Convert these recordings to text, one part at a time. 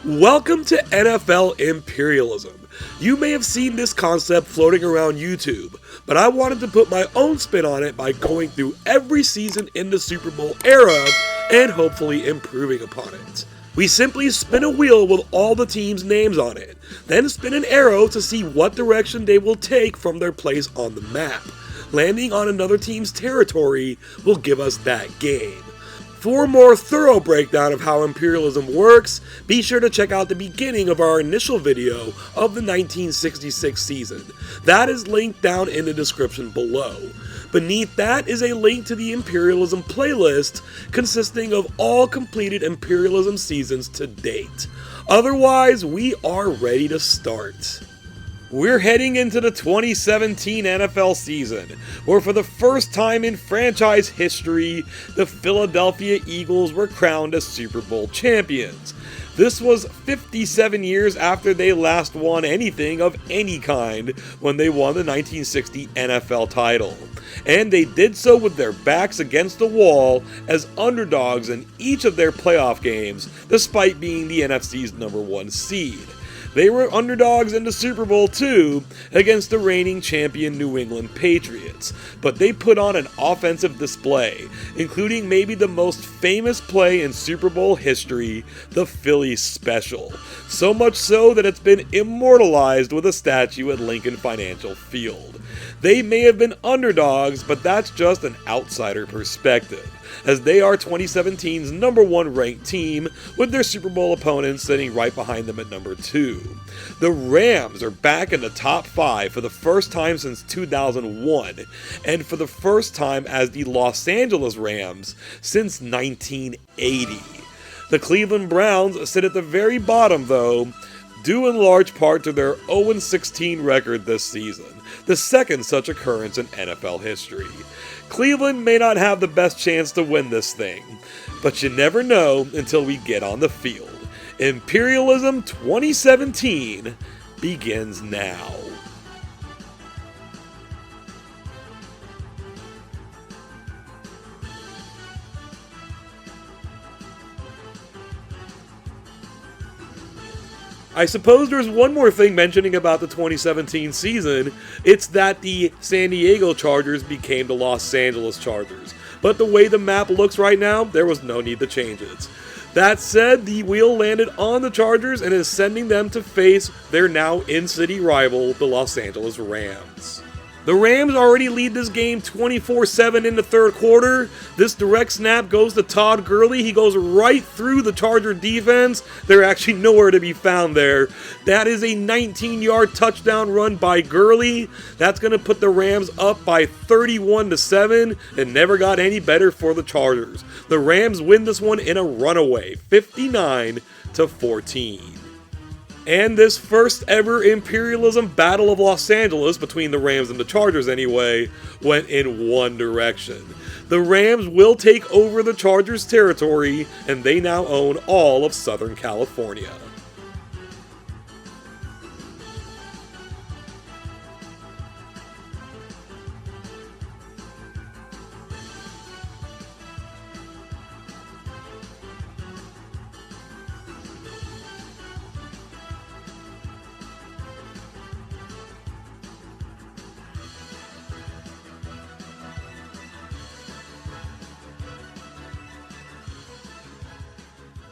Welcome to NFL Imperialism. You may have seen this concept floating around YouTube, but I wanted to put my own spin on it by going through every season in the Super Bowl era and hopefully improving upon it. We simply spin a wheel with all the teams' names on it, then spin an arrow to see what direction they will take from their place on the map. Landing on another team's territory will give us that game. For a more thorough breakdown of how imperialism works, be sure to check out the beginning of our initial video of the 1966 season. That is linked down in the description below. Beneath that is a link to the imperialism playlist consisting of all completed imperialism seasons to date. Otherwise, we are ready to start. We're heading into the 2017 NFL season, where for the first time in franchise history, the Philadelphia Eagles were crowned as Super Bowl champions. This was 57 years after they last won anything of any kind when they won the 1960 NFL title. And they did so with their backs against the wall as underdogs in each of their playoff games, despite being the NFC's #1 seed. They were underdogs in the Super Bowl too, against the reigning champion New England Patriots, but they put on an offensive display, including maybe the most famous play in Super Bowl history, the Philly Special. So much so that it's been immortalized with a statue at Lincoln Financial Field. They may have been underdogs, but that's just an outsider perspective, as they are 2017's #1 ranked team, with their Super Bowl opponents sitting right behind them at #2. The Rams are back in the top 5 for the first time since 2001, and for the first time as the Los Angeles Rams since 1980. The Cleveland Browns sit at the very bottom though, due in large part to their 0-16 record this season, the second such occurrence in NFL history. Cleveland may not have the best chance to win this thing, but you never know until we get on the field. Imperialism 2017 begins now. I suppose there's one more thing mentioning about the 2017 season. It's that the San Diego Chargers became the Los Angeles Chargers. But the way the map looks right now, there was no need to change it. That said, the wheel landed on the Chargers and is sending them to face their now in-city rival, the Los Angeles Rams. The Rams already lead this game 24-7 in the third quarter. This direct snap goes to Todd Gurley. He goes right through the Charger defense. They're actually nowhere to be found there. That is a 19-yard touchdown run by Gurley. That's going to put the Rams up by 31-7, and never got any better for the Chargers. The Rams win this one in a runaway, 59-14. And this first ever imperialism battle of Los Angeles, between the Rams and the Chargers anyway, went in one direction. The Rams will take over the Chargers' territory, and they now own all of Southern California.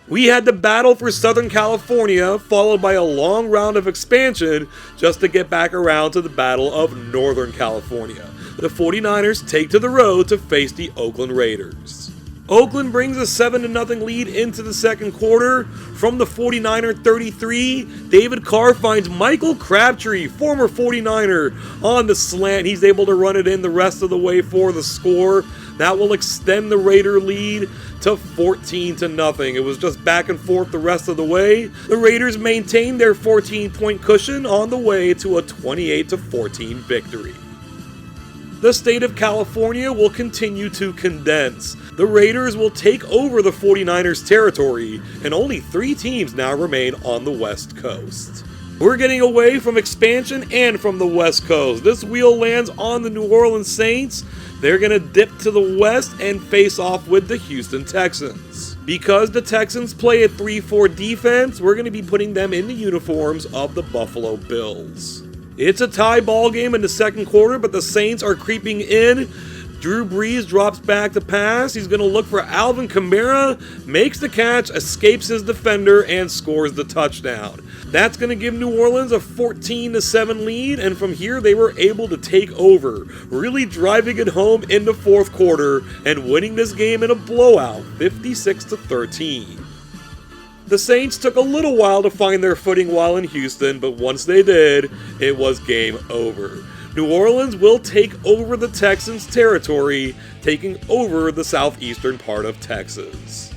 We had the battle for Southern California, followed by a long round of expansion just to get back around to the battle of Northern California. The 49ers take to the road to face the Oakland Raiders. Oakland brings a 7-0 lead into the second quarter. From the 49er 33, David Carr finds Michael Crabtree, former 49er, on the slant. He's able to run it in the rest of the way for the score. That will extend the Raider lead to 14-0. It was just back and forth the rest of the way. The Raiders maintained their 14-point cushion on the way to a 28-14 victory. The state of California will continue to condense. The Raiders will take over the 49ers territory, and only 3 teams now remain on the West Coast. We're getting away from expansion and from the West Coast. This wheel lands on the New Orleans Saints. They're going to dip to the west and face off with the Houston Texans. Because the Texans play a 3-4 defense, we're going to be putting them in the uniforms of the Buffalo Bills. It's a tie ball game in the second quarter, but the Saints are creeping in. Drew Brees drops back to pass. He's going to look for Alvin Kamara, makes the catch, escapes his defender, and scores the touchdown. That's going to give New Orleans a 14-7 lead, and from here they were able to take over, really driving it home in the fourth quarter and winning this game in a blowout, 56-13. The Saints took a little while to find their footing while in Houston, but once they did, it was game over. New Orleans will take over the Texans' territory, taking over the southeastern part of Texas.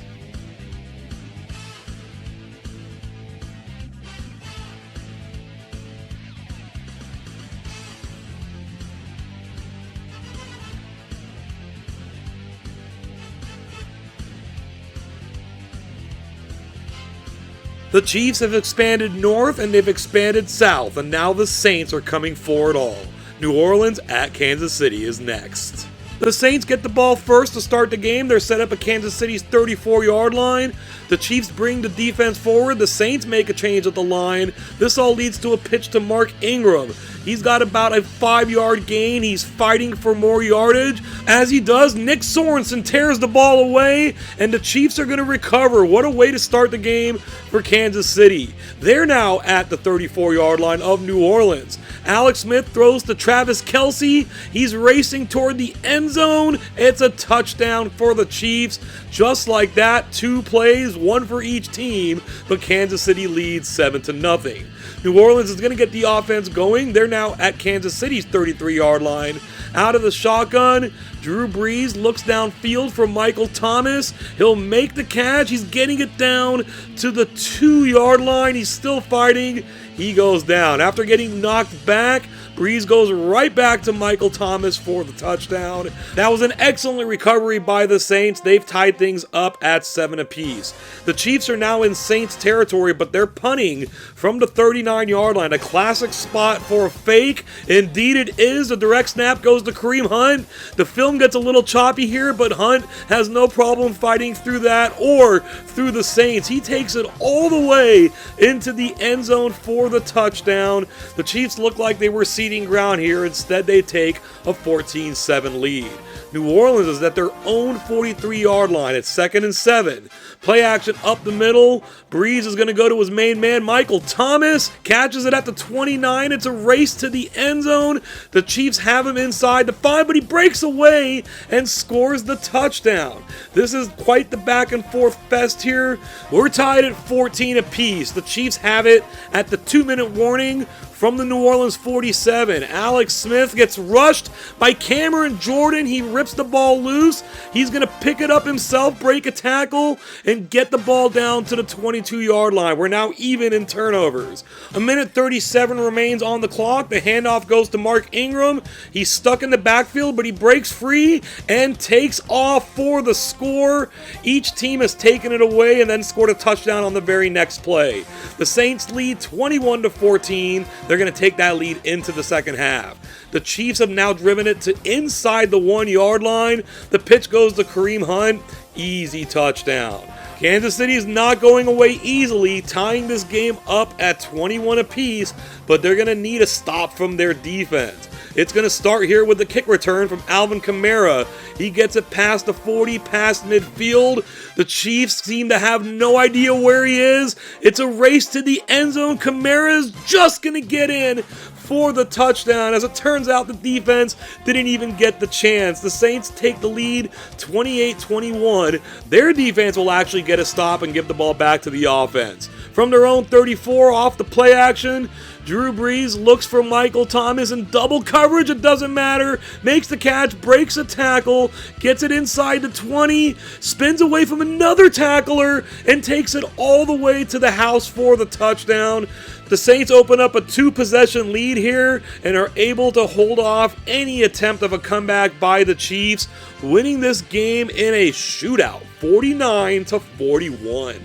The Chiefs have expanded north and they've expanded south, and now the Saints are coming for it all. New Orleans at Kansas City is next. The Saints get the ball first to start the game. They're set up at Kansas City's 34-yard line. The Chiefs bring the defense forward. The Saints make a change at the line. This all leads to a pitch to Mark Ingram. He's got about a 5-yard gain. He's fighting for more yardage. As he does, Nick Sorensen tears the ball away, and the Chiefs are going to recover. What a way to start the game for Kansas City. They're now at the 34-yard line of New Orleans. Alex Smith throws to Travis Kelce. He's racing toward the end zone. It's a touchdown for the Chiefs. Just like that, 2 plays, 1 for each team, but Kansas City leads 7-0. New Orleans is going to get the offense going. They're now at Kansas City's 33-yard line. Out of the shotgun, Drew Brees looks downfield for Michael Thomas. He'll make the catch. He's getting it down to the 2-yard line. He's still fighting. He goes down. After getting knocked back, Brees goes right back to Michael Thomas for the touchdown. That was an excellent recovery by the Saints. They've tied things up at 7 apiece. The Chiefs are now in Saints territory, but they're punting from the 39-yard line. A classic spot for a fake. Indeed it is. The direct snap goes to Kareem Hunt. The film gets a little choppy here, but Hunt has no problem fighting through that or through the Saints. He takes it all the way into the end zone for the touchdown. The Chiefs look like they were ceding ground here. Instead, they take a 14-7 lead. New Orleans is at their own 43-yard line at 2nd and 7. Play action up the middle. Brees is going to go to his main man, Michael Thomas. Catches it at the 29. It's a race to the end zone. The Chiefs have him inside the 5, but he breaks away and scores the touchdown. This is quite the back and forth fest here. We're tied at 14 apiece. The Chiefs have it at the 2-minute warning. From the New Orleans 47, Alex Smith gets rushed by Cameron Jordan. He rips the ball loose. He's going to pick it up himself, break a tackle, and get the ball down to the 22-yard line. We're now even in turnovers. 1:37 remains on the clock. The handoff goes to Mark Ingram. He's stuck in the backfield, but he breaks free and takes off for the score. Each team has taken it away and then scored a touchdown on the very next play. The Saints lead 21-14. They're going to take that lead into the second half. The Chiefs have now driven it to inside the 1-yard line. The pitch goes to Kareem Hunt. Easy touchdown. Kansas City is not going away easily, tying this game up at 21 apiece, but they're going to need a stop from their defense. It's going to start here with the kick return from Alvin Kamara. He gets it past the 40, past midfield. The Chiefs seem to have no idea where he is. It's a race to the end zone. Kamara is just going to get in for the touchdown. As it turns out, the defense didn't even get the chance. The Saints take the lead 28-21. Their defense will actually get a stop and give the ball back to the offense. From their own 34 off the play action, Drew Brees looks for Michael Thomas in double coverage. It doesn't matter. Makes the catch, breaks a tackle, gets it inside the 20, spins away from another tackler, and takes it all the way to the house for the touchdown. The Saints open up a 2-possession lead here and are able to hold off any attempt of a comeback by the Chiefs, winning this game in a shootout, 49-41.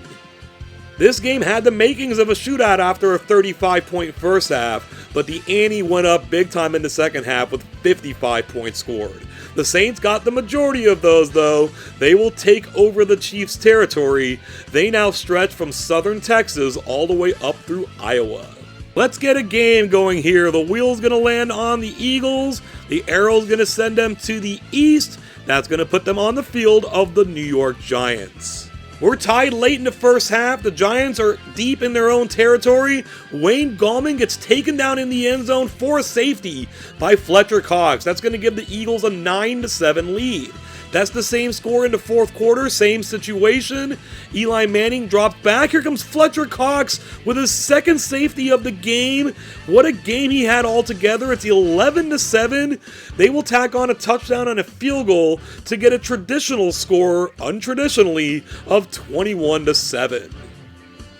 This game had the makings of a shootout after a 35-point first half, but the ante went up big time in the second half with 55 points scored. The The Saints got the majority of those though. They will take over the Chiefs' territory. They now stretch from southern Texas all the way up through Iowa. Let's get a game going here. The wheel's going to land on the Eagles. The arrow's going to send them to the east. That's going to put them on the field of the New York Giants. We're tied late in the first half. The Giants are deep in their own territory. Wayne Gallman gets taken down in the end zone for a safety by Fletcher Cox. That's going to give the Eagles a 9-7 lead. That's the same score in the fourth quarter, same situation. Eli Manning dropped back. Here comes Fletcher Cox with his second safety of the game. What a game he had altogether. It's 11-7. They will tack on a touchdown and a field goal to get a traditional score, untraditionally, of 21-7.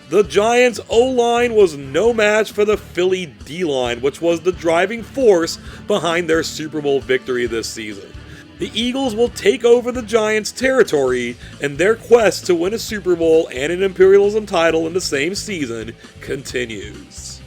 The Giants' O-line was no match for the Philly D-line, which was the driving force behind their Super Bowl victory this season. The Eagles will take over the Giants' territory, and their quest to win a Super Bowl and an Imperialism title in the same season continues.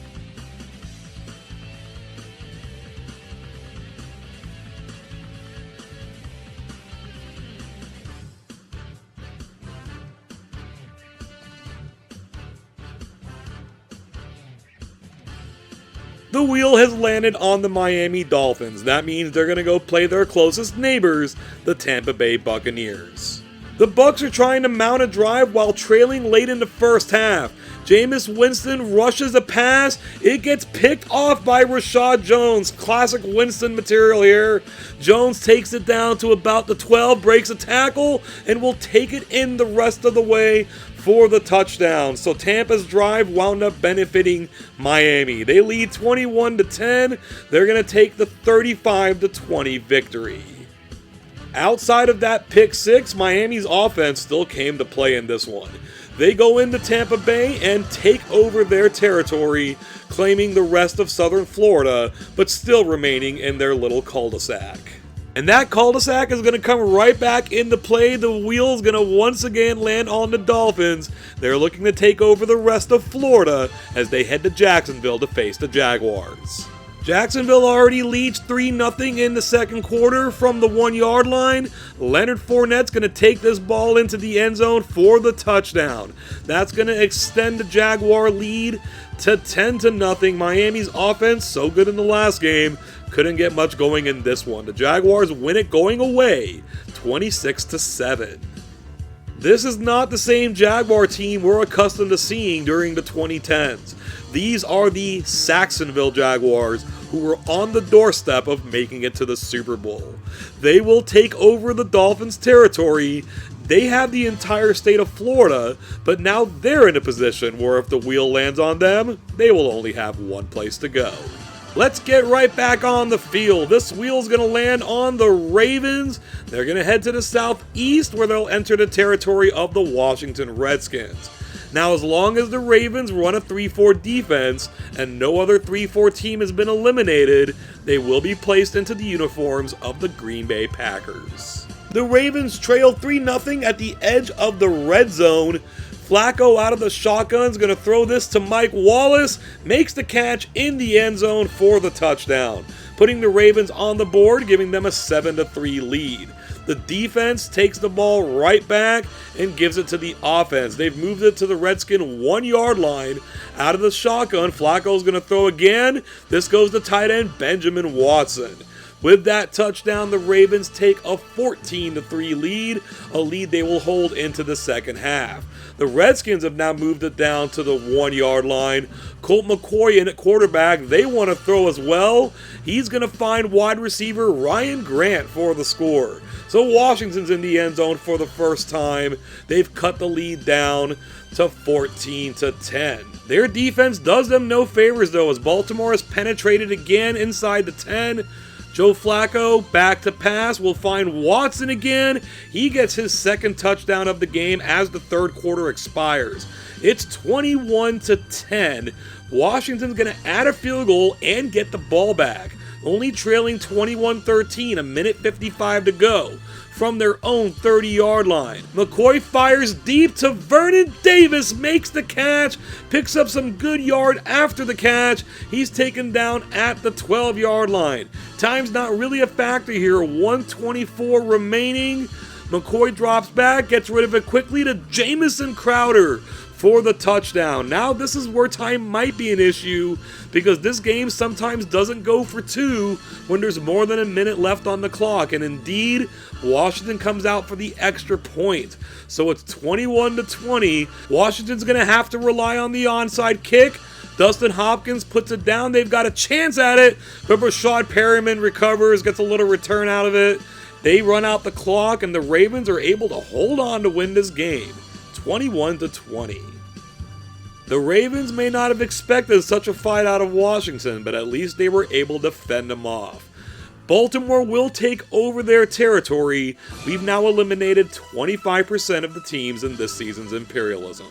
The wheel has landed on the Miami Dolphins. That means they're going to go play their closest neighbors, the Tampa Bay Buccaneers. The Bucs are trying to mount a drive while trailing late in the first half. Jameis Winston rushes a pass. It gets picked off by Rashad Jones. Classic Winston material here. Jones takes it down to about the 12, breaks a tackle, and will take it in the rest of the way for the touchdown. So Tampa's drive wound up benefiting Miami. They lead 21-10. They're going to take the 35-20 victory. Outside of that pick six, Miami's offense still came to play in this one. They go into Tampa Bay and take over their territory, claiming the rest of southern Florida, but still remaining in their little cul-de-sac. And that cul-de-sac is going to come right back into play. The wheel's going to once again land on the Dolphins. They're looking to take over the rest of Florida as they head to Jacksonville to face the Jaguars. Jacksonville already leads 3-0 in the second quarter from the 1-yard line. Leonard Fournette's going to take this ball into the end zone for the touchdown. That's going to extend the Jaguar lead to 10-0. Miami's offense, so good in the last game, couldn't get much going in this one. The Jaguars win it going away, 26-7. This is not the same Jaguar team we're accustomed to seeing during the 2010s. These are the Saxonville Jaguars, who were on the doorstep of making it to the Super Bowl. They will take over the Dolphins' territory. They have the entire state of Florida, but now they're in a position where if the wheel lands on them, they will only have one place to go. Let's get right back on the field. This wheel's going to land on the Ravens. They're going to head to the southeast where they'll enter the territory of the Washington Redskins. Now, as long as the Ravens run a 3-4 defense and no other 3-4 team has been eliminated, they will be placed into the uniforms of the Green Bay Packers. The Ravens trail 3-0 at the edge of the red zone. Flacco out of the shotgun is going to throw this to Mike Wallace, makes the catch in the end zone for the touchdown, putting the Ravens on the board, giving them a 7-3 lead. The defense takes the ball right back and gives it to the offense. They've moved it to the Redskin 1-yard line. Out of the shotgun, Flacco's going to throw again. This goes to tight end Benjamin Watson. With that touchdown, the Ravens take a 14-3 lead, a lead they will hold into the second half. The Redskins have now moved it down to the 1-yard line. Colt McCoy in at quarterback. They want to throw as well. He's going to find wide receiver Ryan Grant for the score. So Washington's in the end zone for the first time. They've cut the lead down to 14-10. Their defense does them no favors though, as Baltimore has penetrated again inside the 10. Joe Flacco, back to pass, will find Watson again. He gets his second touchdown of the game as the third quarter expires. It's 21-10. Washington's going to add a field goal and get the ball back. Only trailing 21-13, a minute 55 to go. from their own 30-yard line. McCoy fires deep to Vernon Davis, makes the catch, picks up some good yard after the catch. He's taken down at the 12-yard line. Time's not really a factor here, 1:24 remaining. McCoy drops back, gets rid of it quickly to Jamison Crowder for the touchdown. Now this is where time might be an issue, because this game sometimes doesn't go for two when there's more than a minute left on the clock, and indeed Washington comes out for the extra point. So it's 21-20. Washington's going to have to rely on the onside kick. Dustin Hopkins puts it down. They've got a chance at it, but Rashad Perriman recovers, gets a little return out of it. They run out the clock, and the Ravens are able to hold on to win this game, 21-20. The Ravens may not have expected such a fight out of Washington, but at least they were able to fend them off. Baltimore will take over their territory. We've now eliminated 25% of the teams in this season's Imperialism.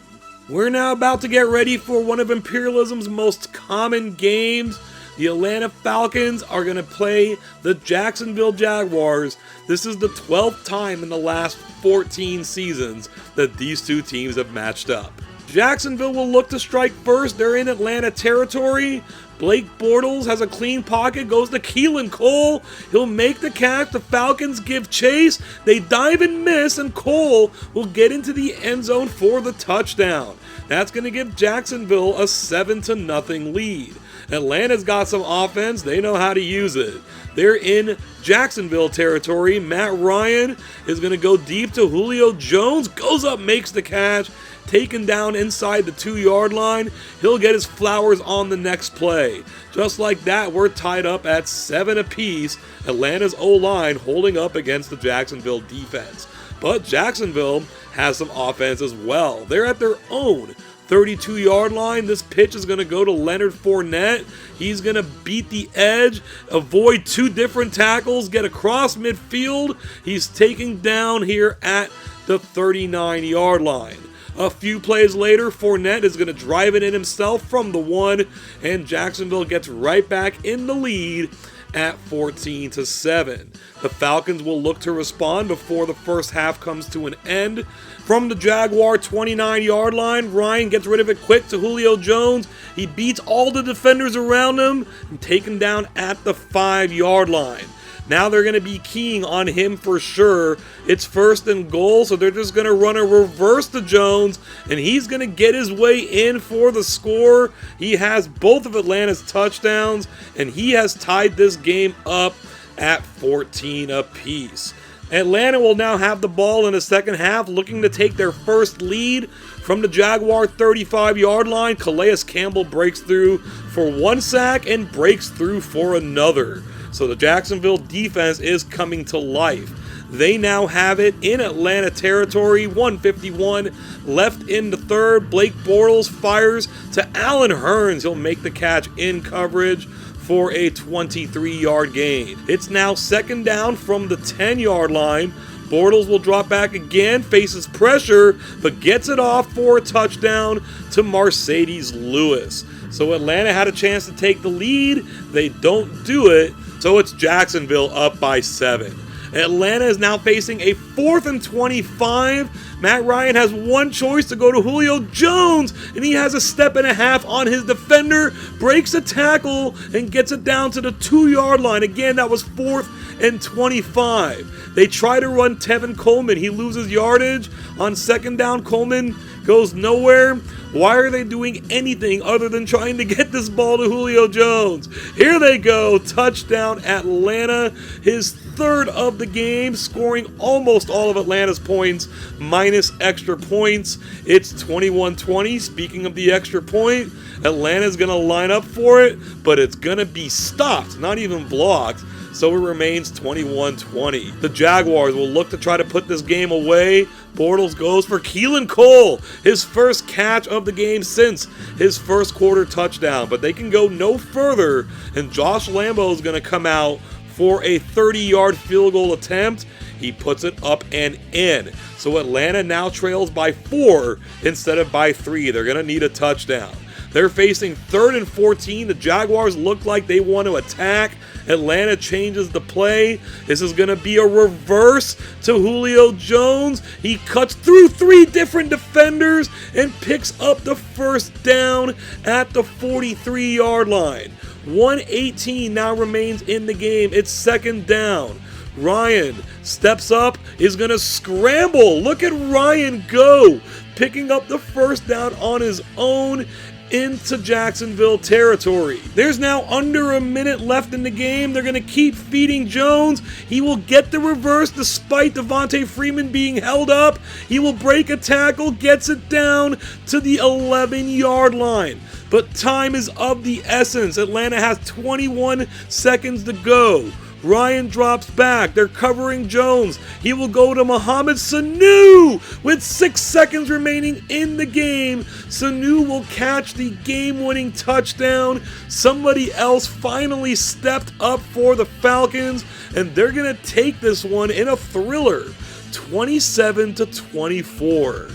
We're now about to get ready for one of Imperialism's most common games. The Atlanta Falcons are going to play the Jacksonville Jaguars. This is the 12th time in the last 14 seasons that these two teams have matched up. Jacksonville will look to strike first. They're in Atlanta territory. Blake Bortles has a clean pocket, goes to Keelan Cole. He'll make the catch. The Falcons give chase. They dive and miss, and Cole will get into the end zone for the touchdown. That's going to give Jacksonville a 7-0 lead. Atlanta's got some offense. They know how to use it. They're in Jacksonville territory. Matt Ryan is going to go deep to Julio Jones. Goes up, makes the catch. Taken down inside the 2-yard line. He'll get his flowers on the next play. Just like that, we're tied up at 7 apiece. Atlanta's O-line holding up against the Jacksonville defense. But Jacksonville has some offense as well. They're at their own 32-yard line. This pitch is going to go to Leonard Fournette. He's going to beat the edge, avoid two different tackles, get across midfield. He's taken down here at the 39-yard line. A few plays later, Fournette is going to drive it in himself from the 1, and Jacksonville gets right back in the lead at 14-7. The Falcons will look to respond before the first half comes to an end. From the Jaguar 29-yard line, Ryan gets rid of it quick to Julio Jones. He beats all the defenders around him and taken down at the 5-yard line. Now they're going to be keying on him for sure. It's 1st and goal, so they're just going to run a reverse to Jones, and he's going to get his way in for the score. He has both of Atlanta's touchdowns, and he has tied this game up at 14 apiece. Atlanta will now have the ball in the second half, looking to take their first lead. From the Jaguar 35-yard line, Calais Campbell breaks through for 1 sack and breaks through for another. So the Jacksonville defense is coming to life. They now have it in Atlanta territory. 1:51 left in the third. Blake Bortles fires to Allen Hurns. He'll make the catch in coverage for a 23-yard gain. It's now 2nd down from the 10-yard line. Bortles will drop back again, faces pressure, but gets it off for a touchdown to Mercedes Lewis. So Atlanta had a chance to take the lead. They don't do it. So it's Jacksonville up by 7. Atlanta is now facing a 4th and 25. Matt Ryan has one choice to go to Julio Jones, and he has a step and a half on his defender, breaks a tackle, and gets it down to the 2-yard line. Again, that was 4th and 25. They try to run Tevin Coleman. He loses yardage. On 2nd down, Coleman goes nowhere. Why are they doing anything other than trying to get this ball to Julio Jones? Here they go. Touchdown Atlanta. His 3rd of the game, scoring almost all of Atlanta's points minus extra points. It's 21-20. Speaking of the extra point, Atlanta's going to line up for it, but it's going to be stopped, not even blocked. So it remains 21-20. The Jaguars will look to try to put this game away. Bortles goes for Keelan Cole, his first catch of the game since his first quarter touchdown. But they can go no further, and Josh Lambo is going to come out for a 30-yard field goal attempt. He puts it up and in. So Atlanta now trails by 4 instead of by 3. They're going to need a touchdown. They're facing 3rd and 14. The Jaguars look like they want to attack. Atlanta changes the play. This is going to be a reverse to Julio Jones. He cuts through 3 different defenders and picks up the first down at the 43-yard line. 1:18 now remains in the game. It's second down. Ryan steps up, is going to scramble. Look at Ryan go, picking up the first down on his own into Jacksonville territory. There's now under a minute left in the game. They're going to keep feeding Jones. He will get the reverse despite Devontae Freeman being held up. He will break a tackle, gets it down to the 11-yard line. But time is of the essence. Atlanta has 21 seconds to go. Ryan drops back. They're covering Jones. He will go to Mohamed Sanu with 6 seconds remaining in the game. Sanu will catch the game-winning touchdown. Somebody else finally stepped up for the Falcons, and they're going to take this one in a thriller, 27-24.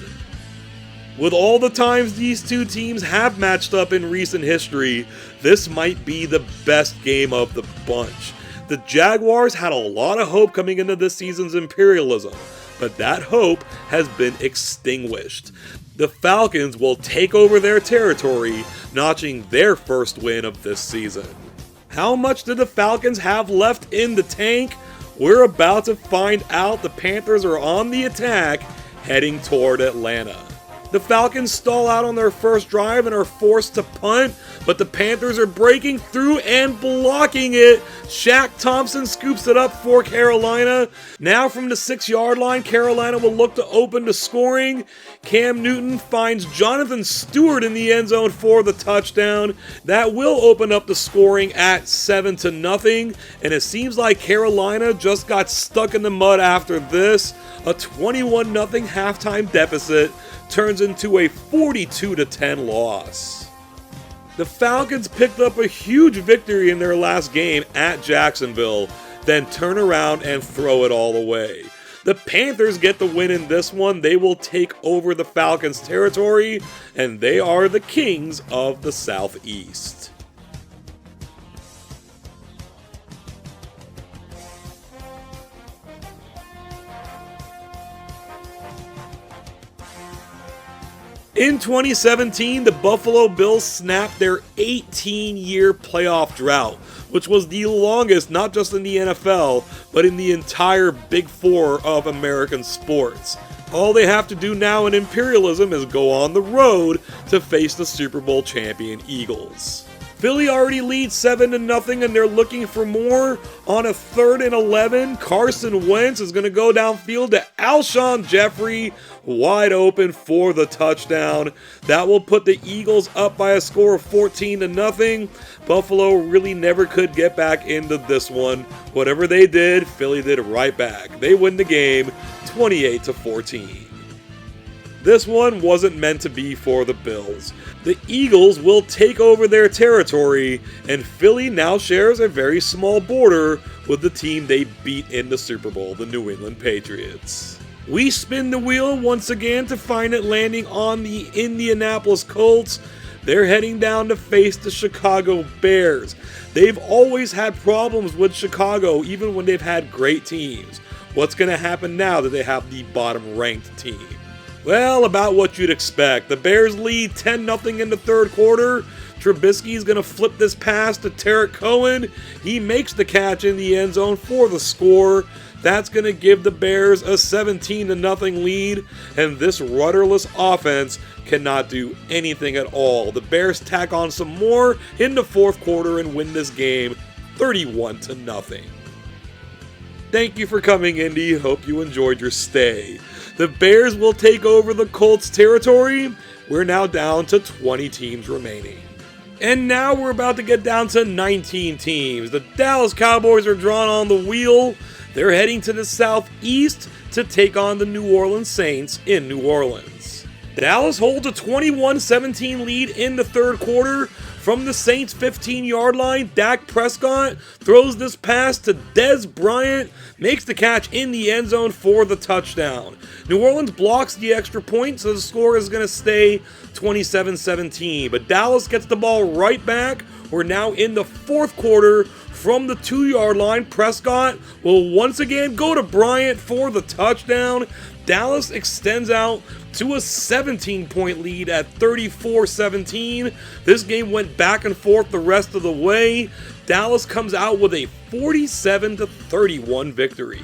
With all the times these two teams have matched up in recent history, this might be the best game of the bunch. The Jaguars had a lot of hope coming into this season's Imperialism, but that hope has been extinguished. The Falcons will take over their territory, notching their first win of this season. How much do the Falcons have left in the tank? We're about to find out. The Panthers are on the attack, heading toward Atlanta. The Falcons stall out on their first drive and are forced to punt, but the Panthers are breaking through and blocking it. Shaq Thompson scoops it up for Carolina. Now from the 6-yard line, Carolina will look to open to scoring. Cam Newton finds Jonathan Stewart in the end zone for the touchdown. That will open up the scoring at 7-0, and it seems like Carolina just got stuck in the mud after this. A 21-0 halftime deficit turns into a 42-10 loss. The Falcons picked up a huge victory in their last game at Jacksonville, then turn around and throw it all away. The Panthers get the win in this one. They will take over the Falcons' territory, and they are the kings of the Southeast. In 2017, the Buffalo Bills snapped their 18-year playoff drought, which was the longest not just in the NFL, but in the entire Big Four of American sports. All they have to do now in Imperialism is go on the road to face the Super Bowl champion Eagles. Philly already leads 7-0, and they're looking for more. On a 3rd and 11, Carson Wentz is going to go downfield to Alshon Jeffrey, wide open for the touchdown. That will put the Eagles up by a score of 14-0. Buffalo really never could get back into this one. Whatever they did, Philly did right back. They win the game 28-14. This one wasn't meant to be for the Bills. The Eagles will take over their territory, and Philly now shares a very small border with the team they beat in the Super Bowl, the New England Patriots. We spin the wheel once again to find it landing on the Indianapolis Colts. They're heading down to face the Chicago Bears. They've always had problems with Chicago, even when they've had great teams. What's going to happen now that they have the bottom-ranked team? Well, about what you'd expect. The Bears lead 10-0 in the third quarter. Trubisky's going to flip this pass to Tarek Cohen. He makes the catch in the end zone for the score. That's going to give the Bears a 17-0 lead, and this rudderless offense cannot do anything at all. The Bears tack on some more in the fourth quarter and win this game 31-0. Thank you for coming, Indy. Hope you enjoyed your stay. The Bears will take over the Colts' territory. We're now down to 20 teams remaining. And now we're about to get down to 19 teams. The Dallas Cowboys are drawn on the wheel. They're heading to the southeast to take on the New Orleans Saints in New Orleans. Dallas holds a 21-17 lead in the third quarter. From the Saints' 15-yard line, Dak Prescott throws this pass to Dez Bryant, makes the catch in the end zone for the touchdown. New Orleans blocks the extra point, so the score is going to stay 27-17. But Dallas gets the ball right back. We're now in the fourth quarter. From the 2-yard line, Prescott will once again go to Bryant for the touchdown. Dallas extends out to a 17-point lead at 34-17. This game went back and forth the rest of the way. Dallas comes out with a 47-31 victory.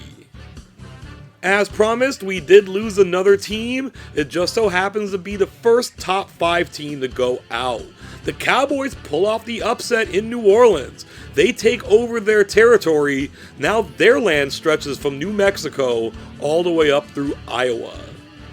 As promised, we did lose another team. It just so happens to be the first top 5 team to go out. The Cowboys pull off the upset in New Orleans. They take over their territory. Now their land stretches from New Mexico all the way up through Iowa.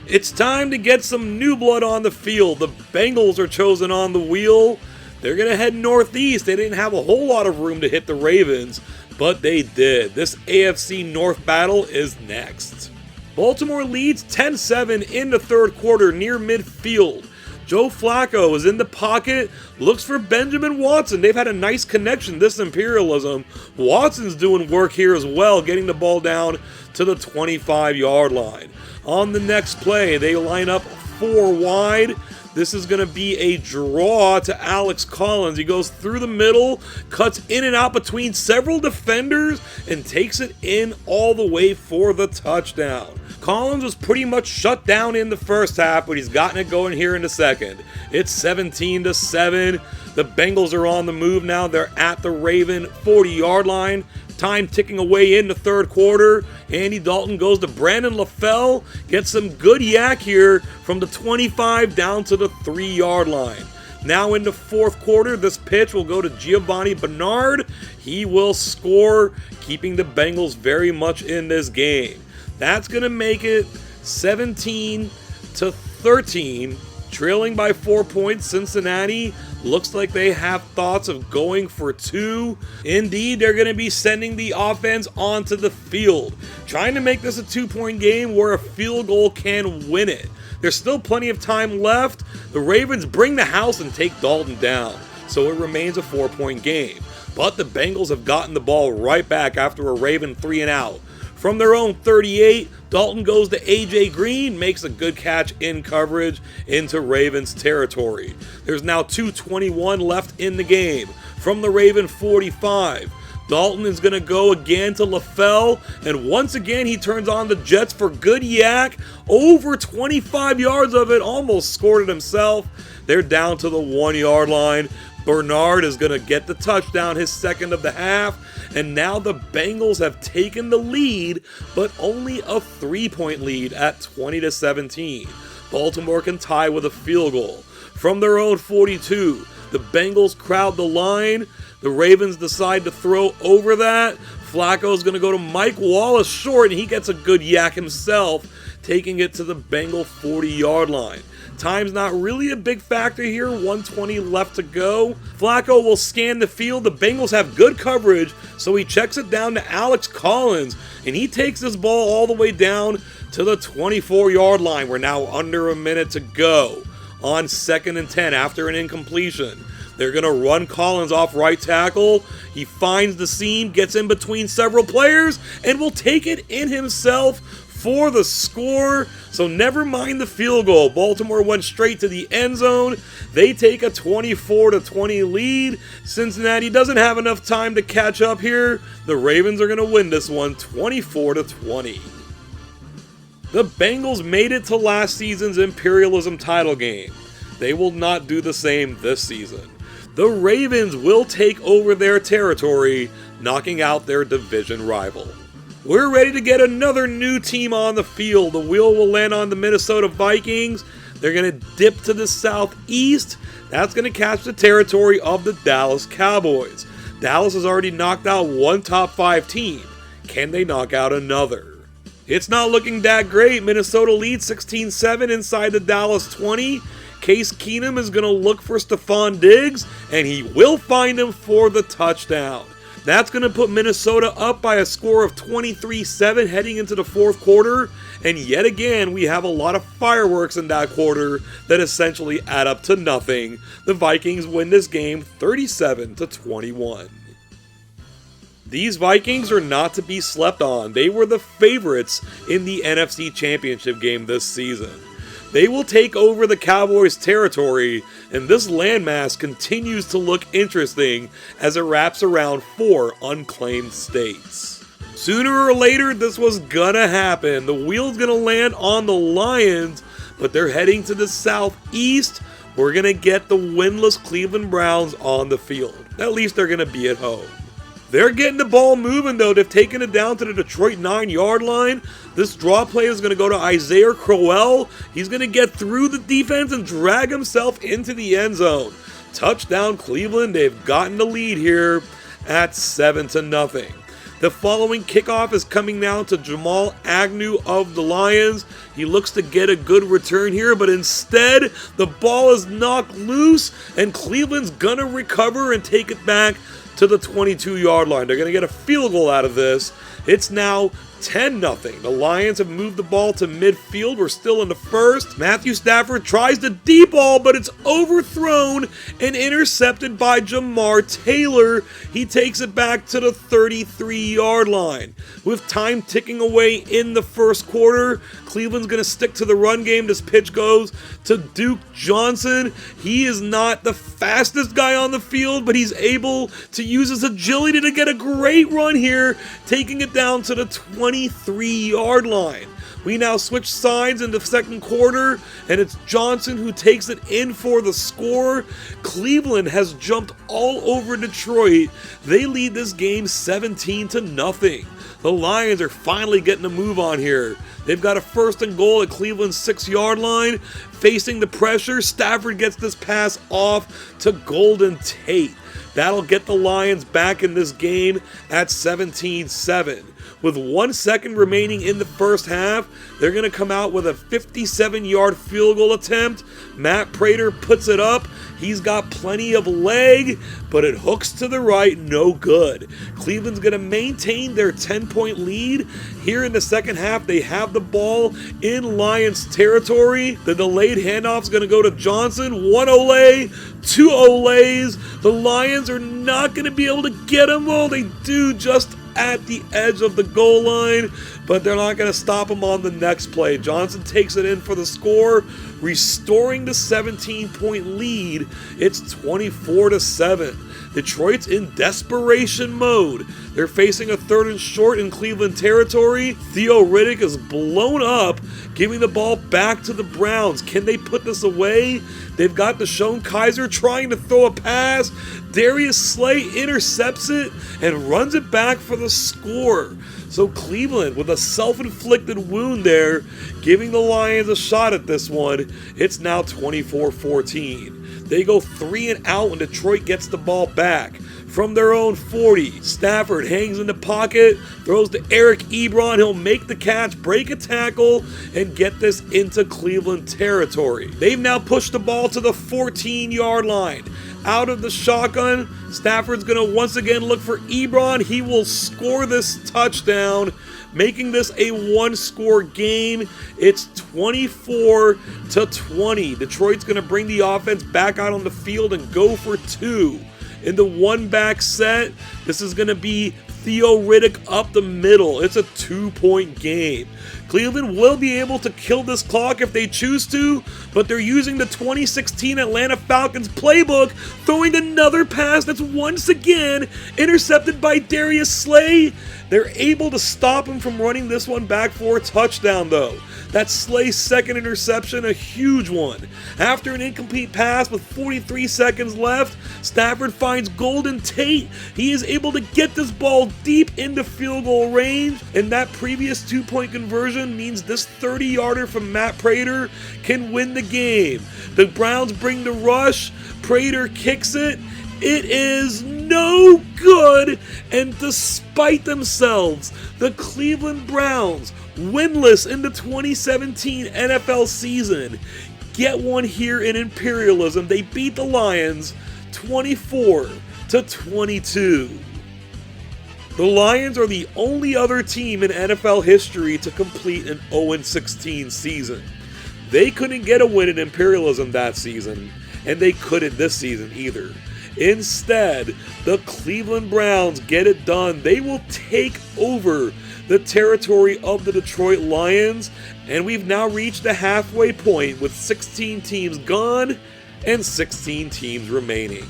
It's time to get some new blood on the field. The Bengals are chosen on the wheel. They're going to head northeast. They didn't have a whole lot of room to hit the Ravens, but they did. This AFC North battle is next. Baltimore leads 10-7 in the third quarter near midfield. Joe Flacco is in the pocket, looks for Benjamin Watson. They've had a nice connection, this Imperialism. Watson's doing work here as well, getting the ball down to the 25-yard line. On the next play, they line up 4 wide. This is going to be a draw to Alex Collins. He goes through the middle, cuts in and out between several defenders, and takes it in all the way for the touchdown. Collins was pretty much shut down in the first half, but he's gotten it going here in the second. It's 17-7. The Bengals are on the move now. They're at the Raven 40-yard line. Time ticking away in the third quarter. Andy Dalton goes to Brandon LaFell. Gets some good yak here from the 25 down to the 3-yard line. Now in the fourth quarter, this pitch will go to Giovanni Bernard. He will score, keeping the Bengals very much in this game. That's going to make it 17-13. Trailing by 4 points, Cincinnati looks like they have thoughts of going for 2. Indeed, they're going to be sending the offense onto the field, trying to make this a 2-point game where a field goal can win it. There's still plenty of time left. The Ravens bring the house and take Dalton down, so it remains a 4-point game. But the Bengals have gotten the ball right back after a Raven 3-and-out. From their own 38, Dalton goes to A.J. Green, makes a good catch in coverage into Ravens territory. There's now 2:21 left in the game. From the Raven 45, Dalton is going to go again to LaFell, and once again he turns on the Jets for good yak. Over 25 yards of it, almost scored it himself. They're down to the 1-yard line. Bernard is going to get the touchdown, his second of the half, and now the Bengals have taken the lead, but only a 3-point lead at 20-17. Baltimore can tie with a field goal. From their own 42, the Bengals crowd the line. The Ravens decide to throw over that. Flacco is going to go to Mike Wallace short, and he gets a good yak himself, taking it to the Bengal 40-yard line. Time's not really a big factor here, 1:20 left to go. Flacco will scan the field. The Bengals have good coverage, so he checks it down to Alex Collins, and he takes this ball all the way down to the 24-yard line. We're now under a minute to go on 2nd and 10 after an incompletion. They're going to run Collins off right tackle. He finds the seam, gets in between several players, and will take it in himself for the score. So never mind the field goal. Baltimore went straight to the end zone. They take a 24-20 lead. Cincinnati doesn't have enough time to catch up here. The Ravens are going to win this one 24-20. The Bengals made it to last season's Imperialism title game. They will not do the same this season. The Ravens will take over their territory, knocking out their division rival. We're ready to get another new team on the field. The wheel will land on the Minnesota Vikings. They're going to dip to the southeast. That's going to catch the territory of the Dallas Cowboys. Dallas has already knocked out one top 5 team. Can they knock out another? It's not looking that great. Minnesota leads 16-7 inside the Dallas 20. Case Keenum is going to look for Stephon Diggs, and he will find him for the touchdown. That's going to put Minnesota up by a score of 23-7 heading into the fourth quarter. And yet again, we have a lot of fireworks in that quarter that essentially add up to nothing. The Vikings win this game 37-21. These Vikings are not to be slept on. They were the favorites in the NFC Championship game this season. They will take over the Cowboys' territory, and this landmass continues to look interesting as it wraps around 4 unclaimed states. Sooner or later, this was gonna happen. The wheel's gonna land on the Lions, but they're heading to the southeast. We're gonna get the winless Cleveland Browns on the field. At least they're gonna be at home. They're getting the ball moving though. They've taken it down to the Detroit 9-yard line. This draw play is going to go to Isaiah Crowell. He's going to get through the defense and drag himself into the end zone. Touchdown Cleveland. They've gotten the lead here at 7-0. The following kickoff is coming now to Jamal Agnew of the Lions. He looks to get a good return here, but instead the ball is knocked loose and Cleveland's going to recover and take it back to the 22-yard line. They're going to get a field goal out of this. It's now 10-0. The Lions have moved the ball to midfield. We're still in the first. Matthew Stafford tries the deep ball, but it's overthrown and intercepted by Jamar Taylor. He takes it back to the 33-yard line. With time ticking away in the first quarter, Cleveland's going to stick to the run game. This pitch goes to Duke Johnson. He is not the fastest guy on the field, but he's able to use his agility to get a great run here, taking it down to the 23-yard line. We now switch sides in the second quarter, and it's Johnson who takes it in for the score. Cleveland has jumped all over Detroit. They lead this game 17-0. The Lions are finally getting a move on here. They've got a 1st and goal at Cleveland's 6-yard line. Facing the pressure, Stafford gets this pass off to Golden Tate. That'll get the Lions back in this game at 17-7. With 1 second remaining in the first half, they're going to come out with a 57-yard field goal attempt. Matt Prater puts it up. He's got plenty of leg, but it hooks to the right, no good. Cleveland's going to maintain their 10-point lead. Here in the second half, they have the ball in Lions territory. The delayed handoff's going to go to Johnson. 1 Olay, 2 Olays. The Lions are not going to be able to get him. Well, they do just at the edge of the goal line, but they're not going to stop him on the next play. Johnson takes it in for the score, restoring the 17-point lead. It's 24-7. Detroit's in desperation mode. They're facing a 3rd and short in Cleveland territory. Theo Riddick is blown up, giving the ball back to the Browns. Can they put this away? They've got Deshaun Kaiser trying to throw a pass. Darius Slay intercepts it and runs it back for the score. So Cleveland, with a self-inflicted wound there, giving the Lions a shot at this one. It's now 24-14. They go 3 and out when Detroit gets the ball back. From their own 40, Stafford hangs in the pocket, throws to Eric Ebron. He'll make the catch, break a tackle, and get this into Cleveland territory. They've now pushed the ball to the 14-yard line. Out of the shotgun, Stafford's going to once again look for Ebron. He will score this touchdown, making this a 1-score game. It's 24-20. Detroit's going to bring the offense back out on the field and go for 2. In the 1-back set, this is going to be Theo Riddick up the middle. It's a 2-point game. Cleveland will be able to kill this clock if they choose to, but they're using the 2016 Atlanta Falcons playbook, throwing another pass that's once again intercepted by Darius Slay. They're able to stop him from running this one back for a touchdown, though. That's Slay's second interception, a huge one. After an incomplete pass with 43 seconds left, Stafford finds Golden Tate. He is able to get this ball deep into field goal range, and that previous 2-point conversion means this 30-yarder from Matt Prater can win the game. The Browns bring the rush. Prater kicks it. It is no good, and despite themselves, the Cleveland Browns, winless in the 2017 NFL season, get one here in Imperialism. They beat the Lions 24-22. The Lions are the only other team in NFL history to complete an 0-16 season. They couldn't get a win in Imperialism that season, and they couldn't this season either. Instead, the Cleveland Browns get it done. They will take over the territory of the Detroit Lions, and we've now reached the halfway point with 16 teams gone and 16 teams remaining.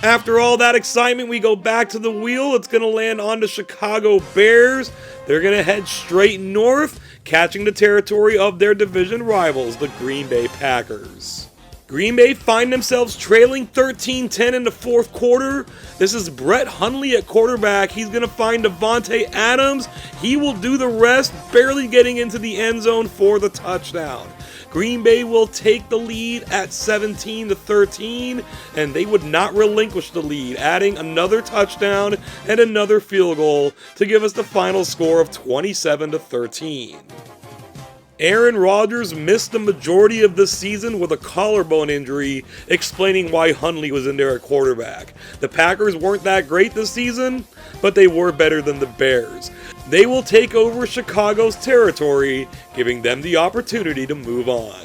After all that excitement, we go back to the wheel. It's going to land on the Chicago Bears. They're going to head straight north, catching the territory of their division rivals, the Green Bay Packers. Green Bay find themselves trailing 13-10 in the fourth quarter. This is Brett Hundley at quarterback. He's going to find Devontae Adams. He will do the rest, barely getting into the end zone for the touchdown. Green Bay will take the lead at 17-13, and they would not relinquish the lead, adding another touchdown and another field goal to give us the final score of 27-13. Aaron Rodgers missed the majority of this season with a collarbone injury, explaining why Hundley was in there at quarterback. The Packers weren't that great this season, but they were better than the Bears. They will take over Chicago's territory, giving them the opportunity to move on.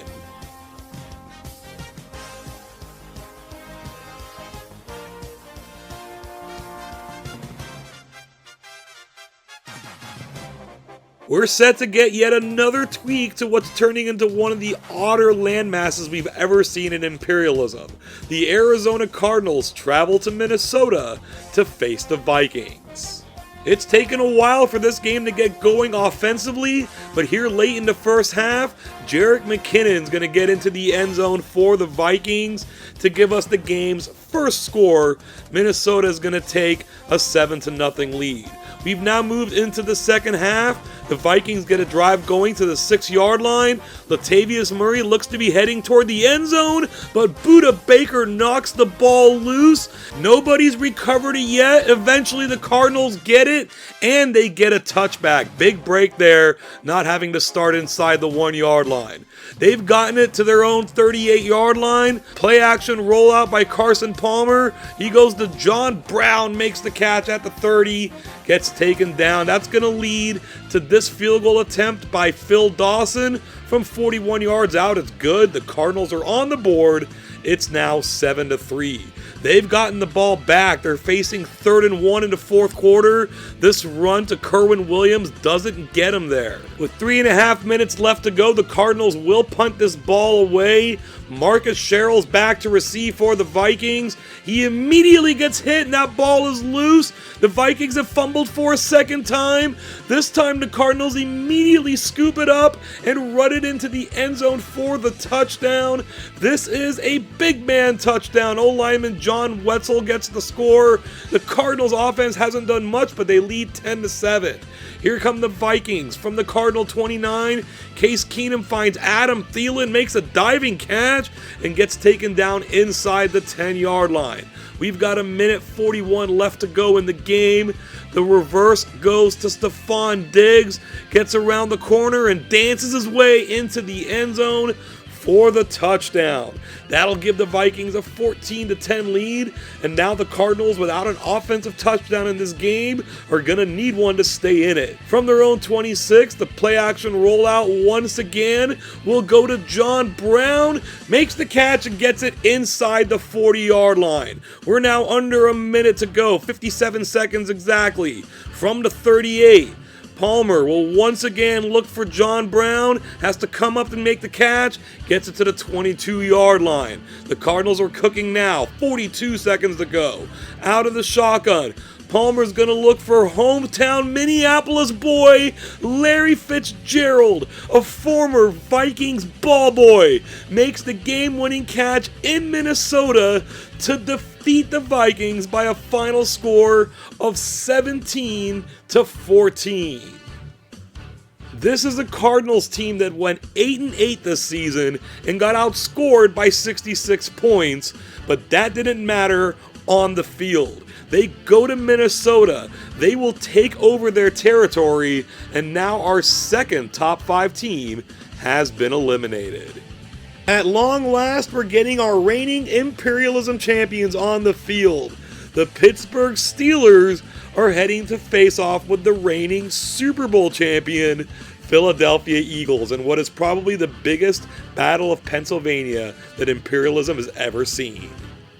We're set to get yet another tweak to what's turning into one of the odder landmasses we've ever seen in Imperialism. The Arizona Cardinals travel to Minnesota to face the Vikings. It's taken a while for this game to get going offensively, but here late in the first half, Jerick McKinnon's going to get into the end zone for the Vikings to give us the game's first score. Minnesota is going to take a 7-0 lead. We've now moved into the second half. The Vikings get a drive going to the 6-yard line. Latavius Murray looks to be heading toward the end zone, but Budda Baker knocks the ball loose. Nobody's recovered it yet. Eventually the Cardinals get it, and they get a touchback. Big break there, not having to start inside the 1-yard line. They've gotten it to their own 38-yard line. Play action rollout by Carson Palmer. He goes to John Brown, makes the catch at the 30, gets taken down. That's going to lead to this field goal attempt by Phil Dawson from 41 yards out. It's good. The Cardinals are on the board. It's now 7-3. They've gotten the ball back. They're facing 3rd and 1 in the fourth quarter. This run to Kerwin Williams doesn't get him there. With 3.5 minutes left to go, the Cardinals will punt this ball away. Marcus Sherrill's back to receive for the Vikings. He immediately gets hit and that ball is loose. The Vikings have fumbled for a second time. This time the Cardinals immediately scoop it up and run it into the end zone for the touchdown. This is a big man touchdown. O-lineman John Wetzel gets the score. The Cardinals offense hasn't done much, but they lead 10-7. Here come the Vikings from the Cardinal 29. Case Keenum finds Adam Thielen, makes a diving catch, and gets taken down inside the 10-yard line. We've got 1:41 left to go in the game. The reverse goes to Stephon Diggs, gets around the corner and dances his way into the end zone for the touchdown. That'll give the Vikings a 14-10 lead, and now the Cardinals, without an offensive touchdown in this game, are going to need one to stay in it. From their own 26, the play-action rollout once again will go to John Brown, makes the catch and gets it inside the 40-yard line. We're now under a minute to go, 57 seconds exactly, from the 38. Palmer will once again look for John Brown, has to come up and make the catch, gets it to the 22-yard line. The Cardinals are cooking now, 42 seconds to go. Out of the shotgun, Palmer's going to look for hometown Minneapolis boy, Larry Fitzgerald, a former Vikings ball boy, makes the game-winning catch in Minnesota to defeat the Vikings by a final score of 17-14. This is a Cardinals team that went 8-8 this season and got outscored by 66 points, but that didn't matter on the field. They go to Minnesota, they will take over their territory, and now our second top 5 team has been eliminated. At long last, we're getting our reigning Imperialism champions on the field. The Pittsburgh Steelers are heading to face off with the reigning Super Bowl champion, Philadelphia Eagles, in what is probably the biggest battle of Pennsylvania that Imperialism has ever seen.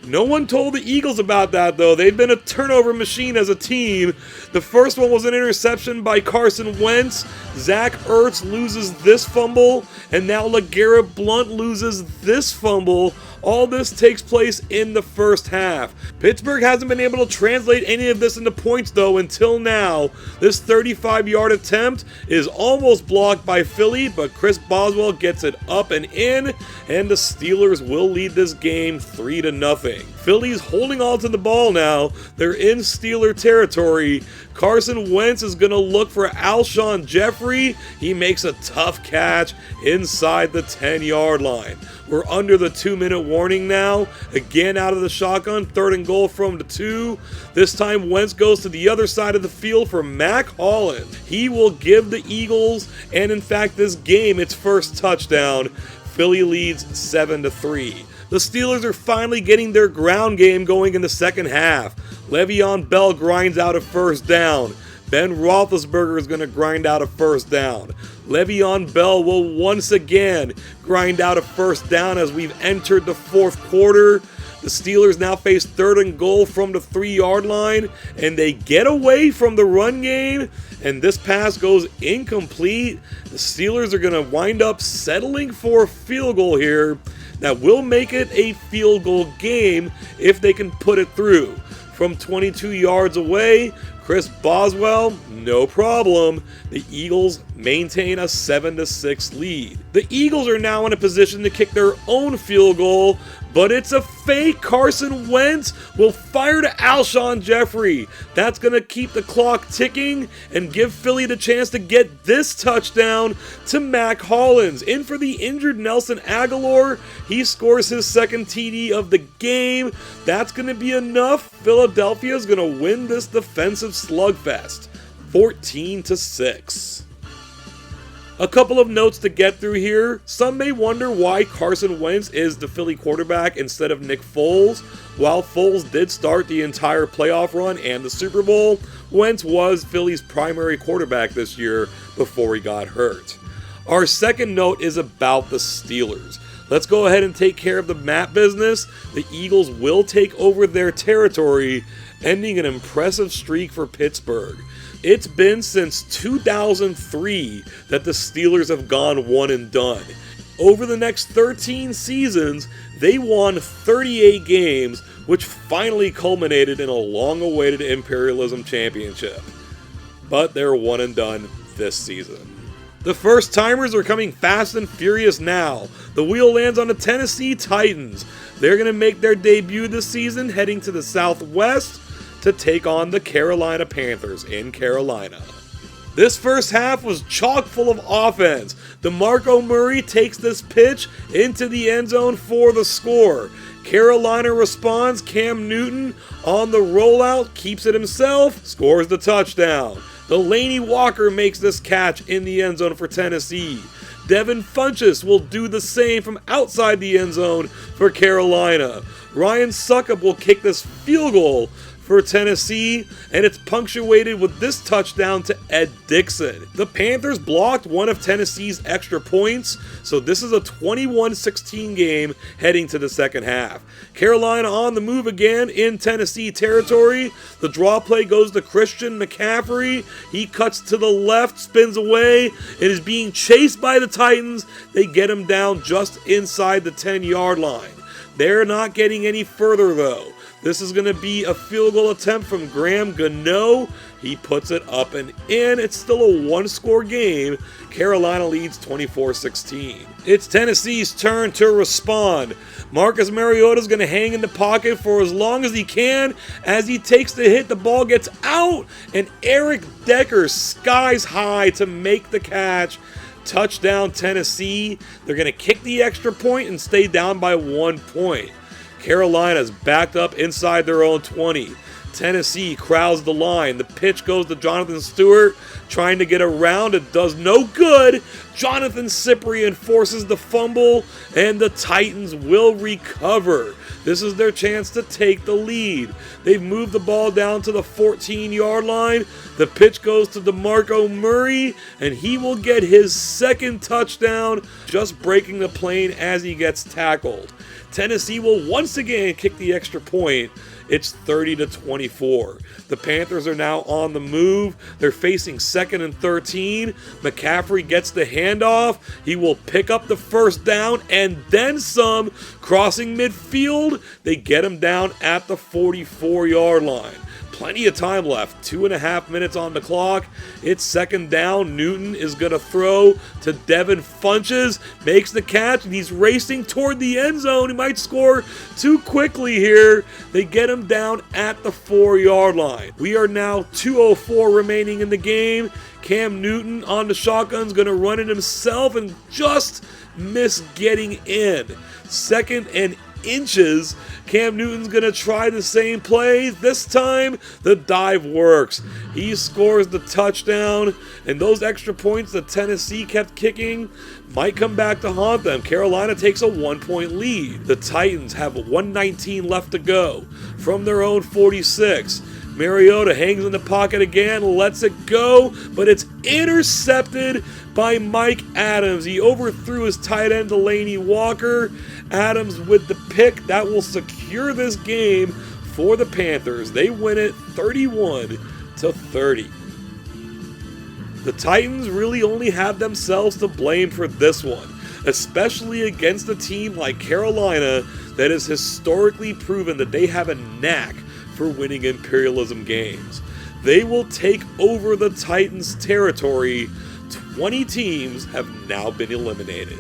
No one told the Eagles about that, though. They've been a turnover machine as a team. The first one was an interception by Carson Wentz. Zach Ertz loses this fumble, and now LeGarrette Blount loses this fumble. All this takes place in the first half. Pittsburgh hasn't been able to translate any of this into points, though, until now. This 35-yard attempt is almost blocked by Philly, but Chris Boswell gets it up and in, and the Steelers will lead this game 3-0. Philly's holding on to the ball now. They're in Steeler territory. Carson Wentz is going to look for Alshon Jeffrey. He makes a tough catch inside the 10-yard line. We're under the 2-minute warning now. Again out of the shotgun, 3rd and goal from the 2. This time Wentz goes to the other side of the field for Mack Hollins. He will give the Eagles, and in fact this game, its first touchdown. Philly leads 7-3. The Steelers are finally getting their ground game going in the second half. Le'Veon Bell grinds out a first down. Ben Roethlisberger is going to grind out a first down. Le'Veon Bell will once again grind out a first down as we've entered the fourth quarter. The Steelers now face 3rd and goal from the 3-yard line, and they get away from the run game, and this pass goes incomplete. The Steelers are going to wind up settling for a field goal here that will make it a field goal game if they can put it through. From 22 yards away, Chris Boswell, no problem. The Eagles maintain a 7-6 lead. The Eagles are now in a position to kick their own field goal, but it's a fake. Carson Wentz will fire to Alshon Jeffrey. That's going to keep the clock ticking and give Philly the chance to get this touchdown to Mack Hollins. In for the injured Nelson Aguilar. He scores his second TD of the game. That's going to be enough. Philadelphia is going to win this defensive slugfest, 14-6. A couple of notes to get through here. Some may wonder why Carson Wentz is the Philly quarterback instead of Nick Foles. While Foles did start the entire playoff run and the Super Bowl, Wentz was Philly's primary quarterback this year before he got hurt. Our second note is about the Steelers. Let's go ahead and take care of the map business. The Eagles will take over their territory, ending an impressive streak for Pittsburgh. It's been since 2003 that the Steelers have gone one and done. Over the next 13 seasons, they won 38 games, which finally culminated in a long-awaited Imperialism championship. But they're one and done this season. The first-timers are coming fast and furious now. The wheel lands on the Tennessee Titans. They're going to make their debut this season, heading to the Southwest to take on the Carolina Panthers in Carolina. This first half was chock full of offense. DeMarco Murray takes this pitch into the end zone for the score. Carolina responds. Cam Newton on the rollout, keeps it himself, scores the touchdown. Delaney Walker makes this catch in the end zone for Tennessee. Devin Funchess will do the same from outside the end zone for Carolina. Ryan Succop will kick this field goal for Tennessee, and it's punctuated with this touchdown to Ed Dixon. The Panthers blocked one of Tennessee's extra points, so this is a 21-16 game heading to the second half. Carolina on the move again in Tennessee territory. The draw play goes to Christian McCaffrey. He cuts to the left, spins away, and is being chased by the Titans. They get him down just inside the 10-yard line. They're not getting any further though. This is going to be a field goal attempt from Graham Gano. He puts it up and in. It's still a one-score game. Carolina leads 24-16. It's Tennessee's turn to respond. Marcus Mariota is going to hang in the pocket for as long as he can. As he takes the hit, the ball gets out, and Eric Decker skies high to make the catch. Touchdown Tennessee. They're going to kick the extra point and stay down by 1 point. Carolina's backed up inside their own 20. Tennessee crowds the line. The pitch goes to Jonathan Stewart, trying to get around. It does no good. Jonathan Cyprien forces the fumble, and the Titans will recover. This is their chance to take the lead. They've moved the ball down to the 14-yard line. The pitch goes to DeMarco Murray, and he will get his second touchdown, just breaking the plane as he gets tackled. Tennessee will once again kick the extra point. It's 30-24. The Panthers are now on the move. They're facing 2nd and 13. McCaffrey gets the handoff. He will pick up the first down and then some. Crossing midfield, they get him down at the 44-yard line. Plenty of time left, 2.5 minutes on the clock. It's 2nd down. Newton is going to throw to Devin Funches, makes the catch, and he's racing toward the end zone. He might score too quickly here. They get him down at the 4-yard line. We are now 2:04 remaining in the game. Cam Newton on the shotgun is going to run it himself and just miss getting in. 2nd and inches. Cam Newton's going to try the same play. This time, the dive works. He scores the touchdown, and those extra points that Tennessee kept kicking might come back to haunt them. Carolina takes a 1-point lead. The Titans have 1:19 left to go from their own 46. Mariota hangs in the pocket again, lets it go, but it's intercepted by Mike Adams. He overthrew his tight end Delaney Walker. Adams with the pick that will secure this game for the Panthers. They win it 31-30. The Titans really only have themselves to blame for this one, especially against a team like Carolina that has historically proven that they have a knack for winning Imperialism games. They will take over the Titans' territory. 20 teams have now been eliminated.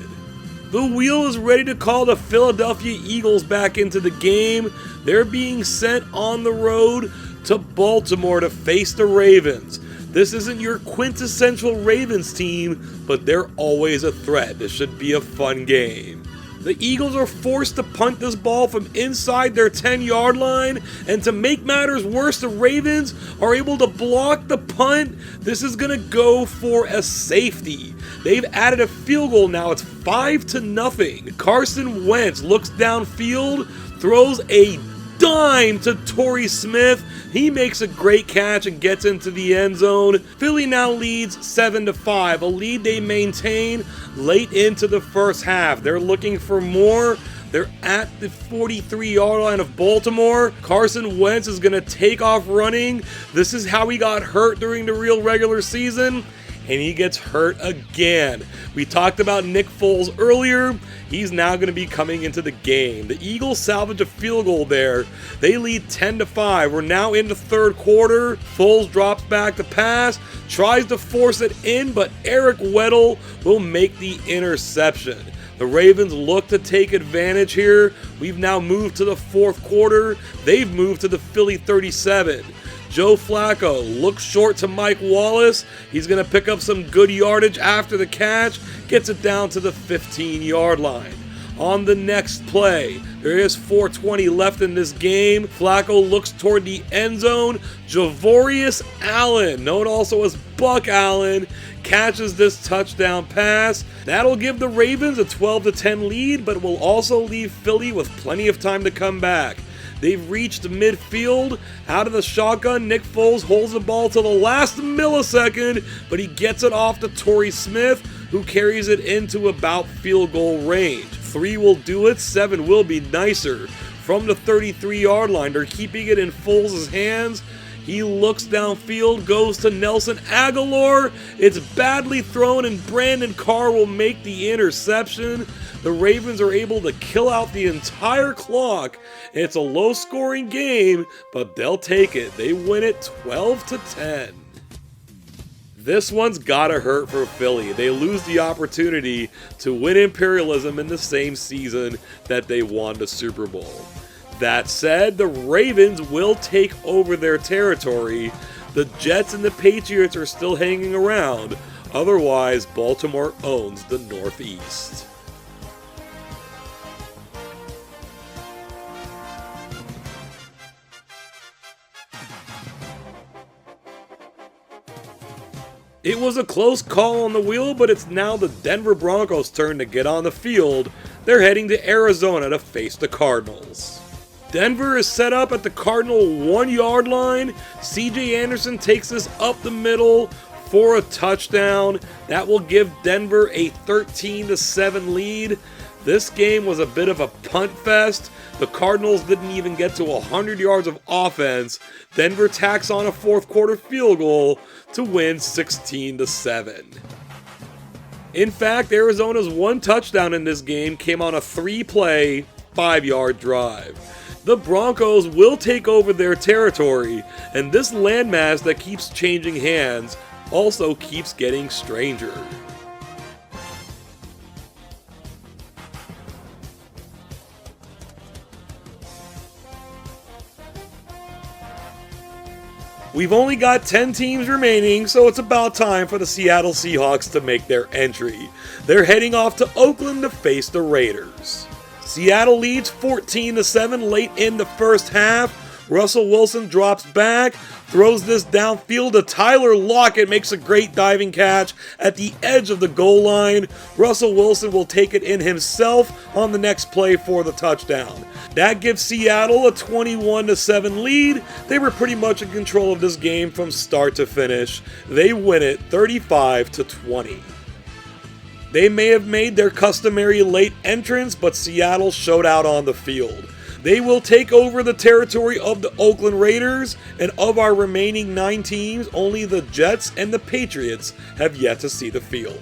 The wheel is ready to call the Philadelphia Eagles back into the game. They're being sent on the road to Baltimore to face the Ravens. This isn't your quintessential Ravens team, but they're always a threat. This should be a fun game. The Eagles are forced to punt this ball from inside their 10-yard line, and to make matters worse, the Ravens are able to block the punt. This is going to go for a safety. They've added a field goal now. It's 5-0. Carson Wentz looks downfield, throws a dime to Torrey Smith. He makes a great catch and gets into the end zone. Philly now leads 7-5, a lead they maintain late into the first half. They're looking for more. They're at the 43-yard line of Baltimore. Carson Wentz is going to take off running. This is how he got hurt during the real regular season, and he gets hurt again. We talked about Nick Foles earlier. He's now going to be coming into the game. The Eagles salvage a field goal there. They lead 10-5. We're now in the third quarter. Foles drops back to pass, tries to force it in, but Eric Weddle will make the interception. The Ravens look to take advantage here. We've now moved to the fourth quarter. They've moved to the Philly 37. Joe Flacco looks short to Mike Wallace. He's going to pick up some good yardage after the catch, gets it down to the 15-yard line. On the next play, there is 4:20 left in this game. Flacco looks toward the end zone. Javorius Allen, known also as Buck Allen, catches this touchdown pass. That'll give the Ravens a 12-10 lead, but will also leave Philly with plenty of time to come back. They've reached midfield. Out of the shotgun, Nick Foles holds the ball to the last millisecond, but he gets it off to Torrey Smith, who carries it into about field goal range. 3 will do it, 7 will be nicer. From the 33-yard line, they're keeping it in Foles' hands. He looks downfield, goes to Nelson Aguilar. It's badly thrown, and Brandon Carr will make the interception. The Ravens are able to kill out the entire clock. It's a low-scoring game, but they'll take it. They win it 12-10. This one's gotta hurt for Philly. They lose the opportunity to win Imperialism in the same season that they won the Super Bowl. That said, the Ravens will take over their territory. The Jets and the Patriots are still hanging around. Otherwise, Baltimore owns the Northeast. It was a close call on the wheel, but it's now the Denver Broncos' turn to get on the field. They're heading to Arizona to face the Cardinals. Denver is set up at the Cardinal 1-yard line. CJ Anderson takes this up the middle for a touchdown. That will give Denver a 13-7 lead. This game was a bit of a punt fest. The Cardinals didn't even get to 100 yards of offense. Denver tacks on a fourth quarter field goal to win 16-7. In fact, Arizona's one touchdown in this game came on a 3-play, 5-yard drive. The Broncos will take over their territory, and this landmass that keeps changing hands also keeps getting stranger. We've only got 10 teams remaining, so it's about time for the Seattle Seahawks to make their entry. They're heading off to Oakland to face the Raiders. Seattle leads 14-7 late in the first half. Russell Wilson drops back, throws this downfield to Tyler Lockett, makes a great diving catch at the edge of the goal line. Russell Wilson will take it in himself on the next play for the touchdown. That gives Seattle a 21-7 lead. They were pretty much in control of this game from start to finish. They win it 35-20. They may have made their customary late entrance, but Seattle showed out on the field. They will take over the territory of the Oakland Raiders, and of our remaining 9 teams, only the Jets and the Patriots have yet to see the field.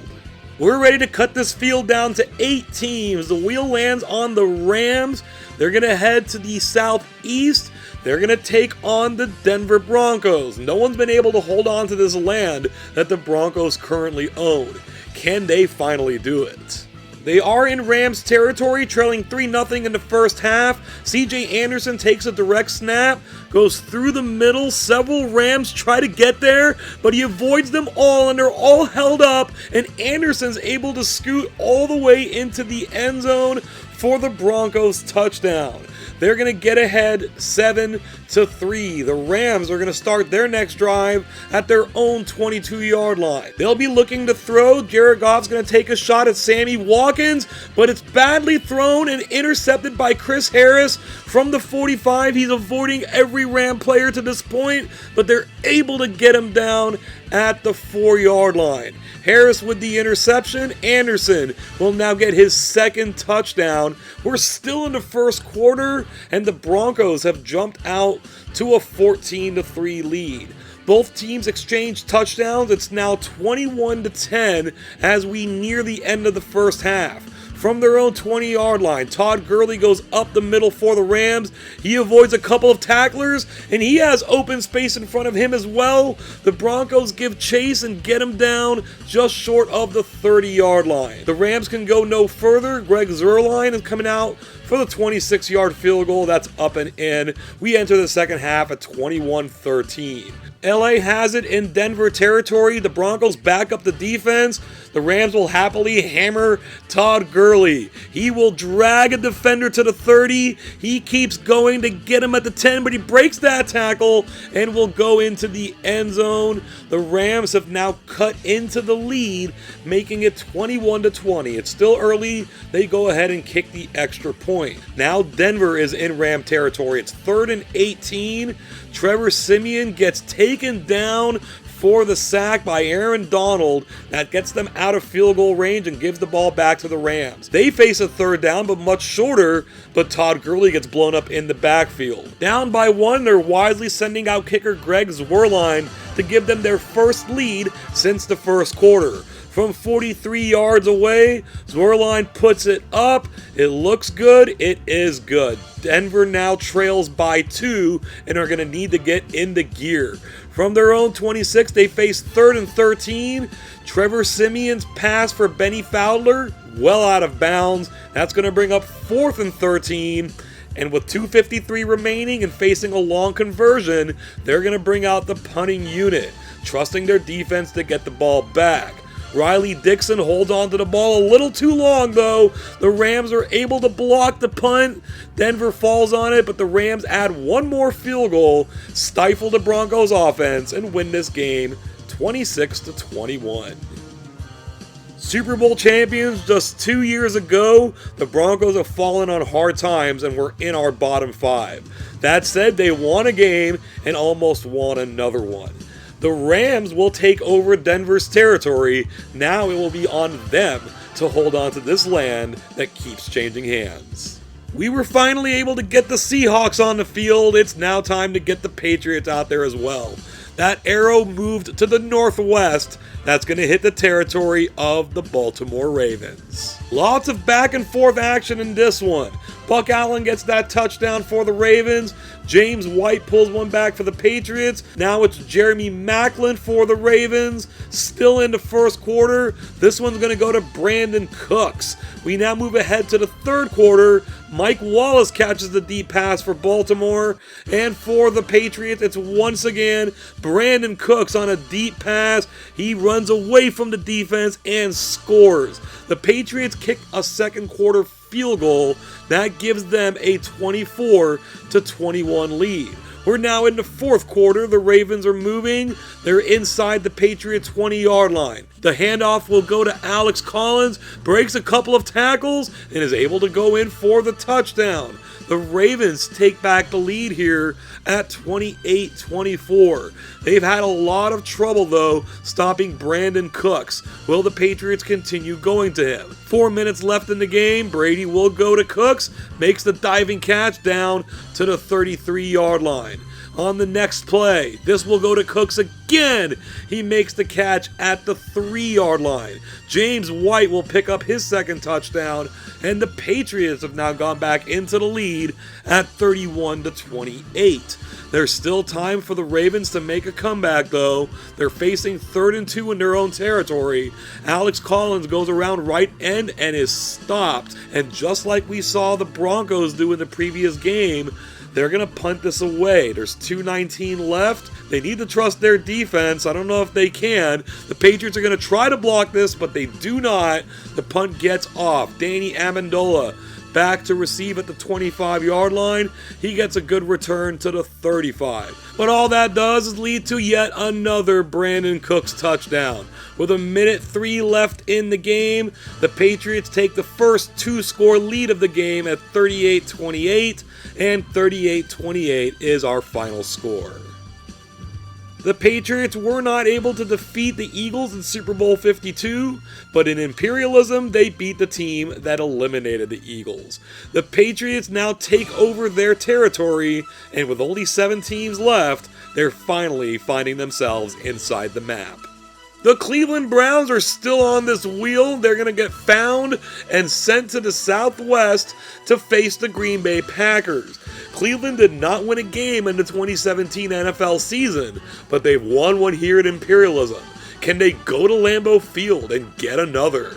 We're ready to cut this field down to 8 teams. The wheel lands on the Rams. They're going to head to the southeast. They're going to take on the Denver Broncos. No one's been able to hold on to this land that the Broncos currently own. Can they finally do it? They are in Rams territory, trailing 3-0 in the first half. CJ Anderson takes a direct snap, goes through the middle. Several Rams try to get there, but he avoids them all, and they're all held up, and Anderson's able to scoot all the way into the end zone for the Broncos touchdown. They're going to get ahead 7-3. The Rams are going to start their next drive at their own 22-yard line. They'll be looking to throw. Jared Goff's going to take a shot at Sammy Watkins, but it's badly thrown and intercepted by Chris Harris from the 45. He's avoiding every Ram player to this point, but they're able to get him down at the 4-yard line. Harris with the interception. Anderson will now get his second touchdown. We're still in the first quarter, and the Broncos have jumped out to a 14-3 lead. Both teams exchange touchdowns. It's now 21-10 as we near the end of the first half. From their own 20-yard line, Todd Gurley goes up the middle for the Rams. He avoids a couple of tacklers, and he has open space in front of him as well. The Broncos give chase and get him down just short of the 30-yard line. The Rams can go no further. Greg Zuerlein is coming out for the 26-yard field goal. That's up and in. We enter the second half at 21-13. LA has it in Denver territory. The Broncos back up the defense. The Rams will happily hammer Todd Gurley. He will drag a defender to the 30. He keeps going to get him at the 10, but he breaks that tackle and will go into the end zone. The Rams have now cut into the lead, making it 21-20. It's still early. They go ahead and kick the extra point. Now Denver is in Ram territory. It's 3rd and 18. Trevor Siemian gets taken down for the sack by Aaron Donald. That gets them out of field goal range and gives the ball back to the Rams. They face a 3rd down, but much shorter, but Todd Gurley gets blown up in the backfield. Down by 1, they're wisely sending out kicker Greg Zuerlein to give them their first lead since the first quarter. From 43 yards away, Zuerlein puts it up. It looks good. It is good. Denver now trails by 2 and are going to need to get into gear. From their own 26, they face 3rd and 13. Trevor Siemian's pass for Benny Fowler, well out of bounds. That's going to bring up 4th and 13. And with 2:53 remaining and facing a long conversion, they're going to bring out the punting unit, trusting their defense to get the ball back. Riley Dixon holds on to the ball a little too long, though. The Rams are able to block the punt. Denver falls on it, but the Rams add one more field goal, stifle the Broncos offense, and win this game 26-21. Super Bowl champions just 2 years ago, the Broncos have fallen on hard times and were in our bottom 5. That said, they won a game and almost won another one. The Rams will take over Denver's territory. Now it will be on them to hold on to this land that keeps changing hands. We were finally able to get the Seahawks on the field. It's now time to get the Patriots out there as well. That arrow moved to the northwest. That's going to hit the territory of the Baltimore Ravens. Lots of back and forth action in this one. Buck Allen gets that touchdown for the Ravens. James White pulls one back for the Patriots. Now it's Jeremy Maclin for the Ravens. Still in the first quarter. This one's going to go to Brandon Cooks. We now move ahead to the third quarter. Mike Wallace catches the deep pass for Baltimore. And for the Patriots, it's once again Brandon Cooks on a deep pass. He runs away from the defense and scores. The Patriots kick a second quarter field goal. That gives them a 24-21 lead. We're now in the fourth quarter. The Ravens are moving. They're inside the Patriots 20-yard line. The handoff will go to Alex Collins, breaks a couple of tackles, and is able to go in for the touchdown. The Ravens take back the lead here at 28-24. They've had a lot of trouble, though, stopping Brandon Cooks. Will the Patriots continue going to him? 4 minutes left in the game. Brady will go to Cooks, makes the diving catch down to the 33-yard line. On the next play, this will go to Cooks again. He makes the catch at the 3-yard line. James White will pick up his second touchdown, and the Patriots have now gone back into the lead at 31-28. There's still time for the Ravens to make a comeback, though. They're facing 3rd and 2 in their own territory. Alex Collins goes around right end and is stopped. And just like we saw the Broncos do in the previous game, they're going to punt this away. There's 2:19 left. They need to trust their defense. I don't know if they can. The Patriots are going to try to block this, but they do not. The punt gets off. Danny Amendola back to receive at the 25-yard line. He gets a good return to the 35. But all that does is lead to yet another Brandon Cooks touchdown. With 1:03 left in the game, the Patriots take the first 2-score lead of the game at 38-28, and 38-28 is our final score. The Patriots were not able to defeat the Eagles in Super Bowl 52, but in Imperialism, they beat the team that eliminated the Eagles. The Patriots now take over their territory, and with only 7 teams left, they're finally finding themselves inside the map. The Cleveland Browns are still on this wheel. They're going to get found and sent to the Southwest to face the Green Bay Packers. Cleveland did not win a game in the 2017 NFL season, but they've won one here at Imperialism. Can they go to Lambeau Field and get another?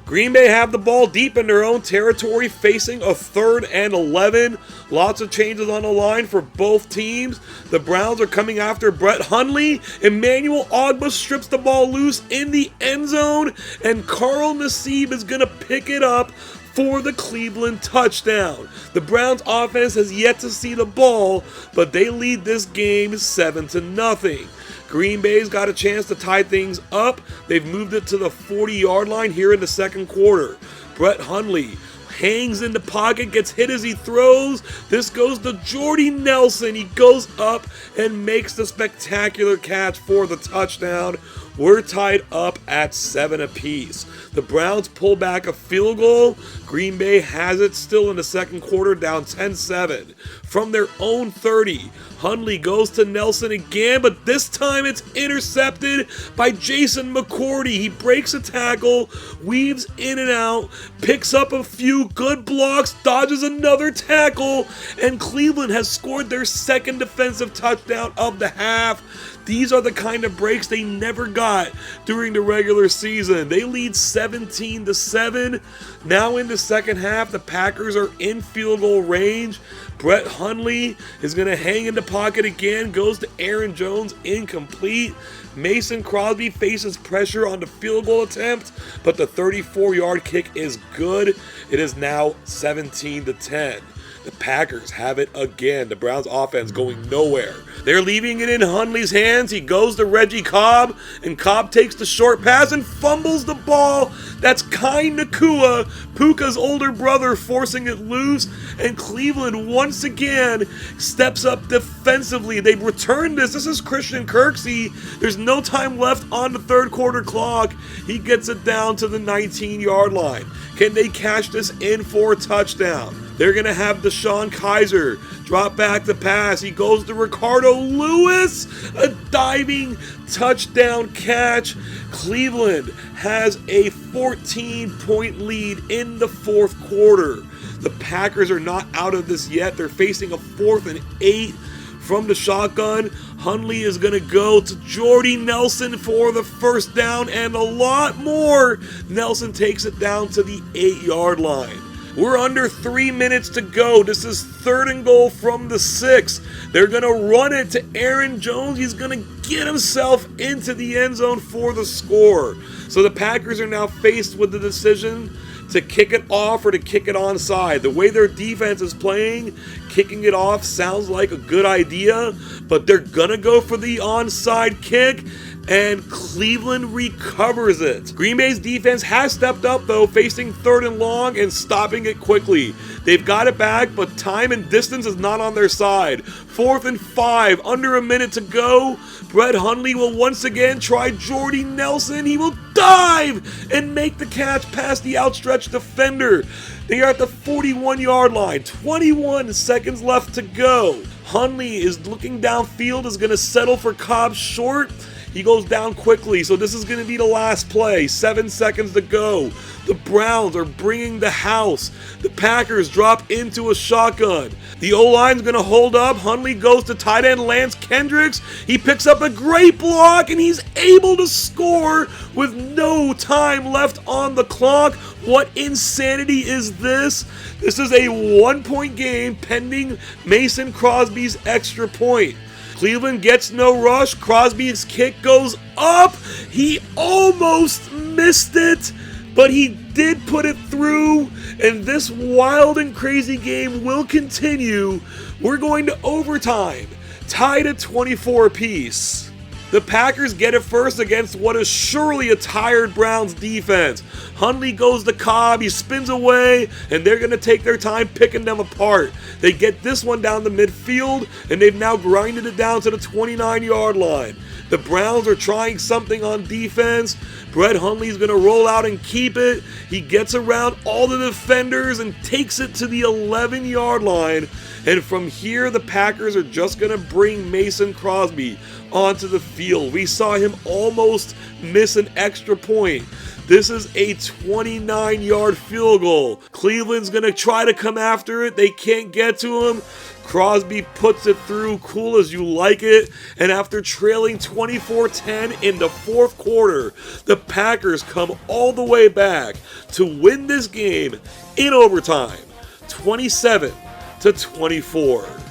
Green Bay have the ball deep in their own territory, facing a 3rd and 11. Lots of changes on the line for both teams. The Browns are coming after Brett Hundley. Emmanuel Ogbah strips the ball loose in the end zone, and Carl Nassib is going to pick it up for the Cleveland touchdown. The Browns offense has yet to see the ball, but they lead this game 7-0. Green Bay's got a chance to tie things up. They've moved it to the 40-yard line here in the second quarter. Brett Hundley hangs in the pocket, gets hit as he throws. This goes to Jordy Nelson. He goes up and makes the spectacular catch for the touchdown. We're tied up at 7 apiece. The Browns pull back a field goal. Green Bay has it still in the second quarter, down 10-7. From their own 30, Hundley goes to Nelson again, but this time it's intercepted by Jason McCourty. He breaks a tackle, weaves in and out, picks up a few good blocks, dodges another tackle, and Cleveland has scored their second defensive touchdown of the half. These are the kind of breaks they never got during the regular season. They lead 17-7. Now in the second half, the Packers are in field goal range. Brett Hundley is going to hang in the pocket again, goes to Aaron Jones, incomplete. Mason Crosby faces pressure on the field goal attempt, but the 34-yard kick is good. It is now 17-10. The Packers have it again. The Browns offense going nowhere. They're leaving it in Hundley's hands. He goes to Reggie Cobb, and Cobb takes the short pass and fumbles the ball. That's Kai Nakua, Puka's older brother, forcing it loose, and Cleveland once again steps up defensively. They return this. This is Christian Kirksey. There's no time left on the third quarter clock. He gets it down to the 19-yard line. Can they cash this in for a touchdown? They're going to have Deshaun Kaiser drop back the pass. He goes to Ricardo Lewis. A diving touchdown catch. Cleveland has a 14-point lead in the fourth quarter. The Packers are not out of this yet. They're facing a 4th and 8 from the shotgun. Hundley is going to go to Jordy Nelson for the first down and a lot more. Nelson takes it down to the 8-yard line. We're under 3 minutes to go. This is 3rd and goal from the 6. They're going to run it to Aaron Jones. He's going to get himself into the end zone for the score. So the Packers are now faced with the decision to kick it off or to kick it onside. The way their defense is playing, kicking it off sounds like a good idea, but they're going to go for the onside kick, and Cleveland recovers it. Green Bay's defense has stepped up, though, facing 3rd and long and stopping it quickly. They've got it back, but time and distance is not on their side. 4th and 5, under a minute to go. Brett Hundley will once again try Jordy Nelson. He will dive and make the catch past the outstretched defender. They are at the 41-yard line. 21 seconds left to go. Hundley is looking downfield, is going to settle for Cobb short. He goes down quickly, so this is going to be the last play. 7 seconds to go. The Browns are bringing the house. The Packers drop into a shotgun. The O-line's going to hold up. Hundley goes to tight end Lance Kendricks. He picks up a great block, and he's able to score with no time left on the clock. What insanity is this? This is a 1-point game pending Mason Crosby's extra point. Cleveland gets no rush. Crosby's kick goes up. He almost missed it, but he did put it through, and this wild and crazy game will continue. We're going to overtime, tied at 24 apiece. The Packers get it first against what is surely a tired Browns defense. Hundley goes to Cobb, he spins away, and they're going to take their time picking them apart. They get this one down the midfield, and they've now grinded it down to the 29-yard line. The Browns are trying something on defense. Brett Hundley's going to roll out and keep it. He gets around all the defenders and takes it to the 11-yard line. And from here, the Packers are just going to bring Mason Crosby onto the field. We saw him almost miss an extra point. This is a 29-yard field goal. Cleveland's going to try to come after it. They can't get to him. Crosby puts it through, cool as you like it, and after trailing 24-10 in the fourth quarter, the Packers come all the way back to win this game in overtime, 27-24.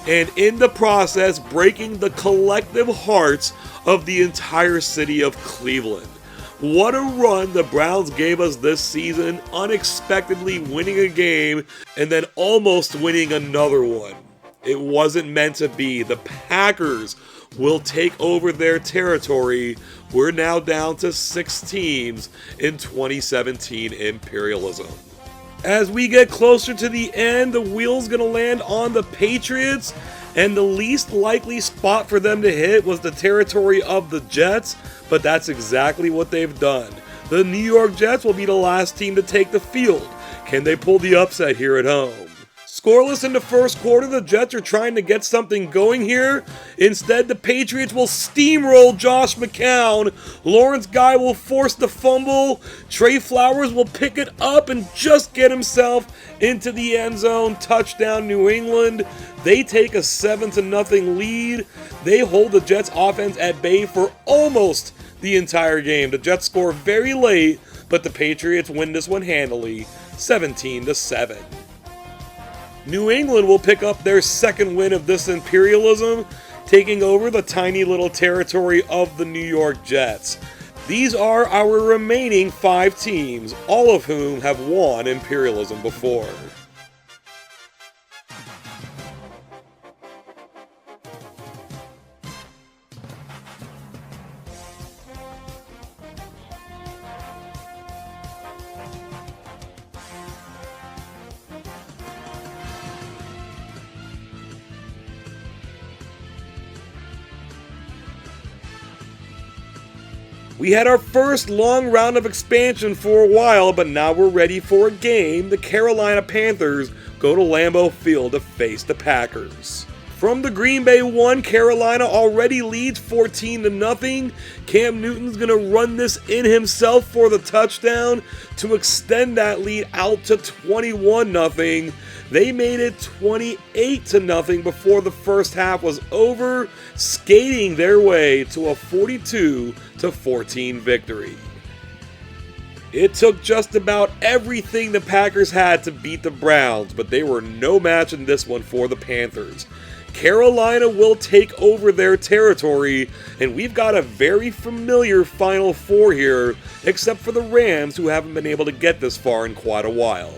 And in the process, breaking the collective hearts of the entire city of Cleveland. What a run the Browns gave us this season, unexpectedly winning a game and then almost winning another one. It wasn't meant to be. The Packers will take over their territory. We're now down to 6 teams in 2017 Imperialism. As we get closer to the end, the wheel's going to land on the Patriots, and the least likely spot for them to hit was the territory of the Jets, but that's exactly what they've done. The New York Jets will be the last team to take the field. Can they pull the upset here at home? Scoreless in the first quarter, the Jets are trying to get something going here. Instead, the Patriots will steamroll Josh McCown. Lawrence Guy will force the fumble. Trey Flowers will pick it up and just get himself into the end zone. Touchdown, New England. They take a 7-0 lead. They hold the Jets offense at bay for almost the entire game. The Jets score very late, but the Patriots win this one handily, 17-7. New England will pick up their second win of this Imperialism, taking over the tiny little territory of the New York Jets. These are our remaining 5 teams, all of whom have won Imperialism before. We had our first long round of expansion for a while, but now we're ready for a game. The Carolina Panthers go to Lambeau Field to face the Packers. From the Green Bay 1, Carolina already leads 14-0. Cam Newton's going to run this in himself for the touchdown to extend that lead out to 21-0. They made it 28-0 before the first half was over, skating their way to a 42-14 victory. It took just about everything the Packers had to beat the Browns, but they were no match in this one for the Panthers. Carolina will take over their territory, and we've got a very familiar Final Four here, except for the Rams, who haven't been able to get this far in quite a while.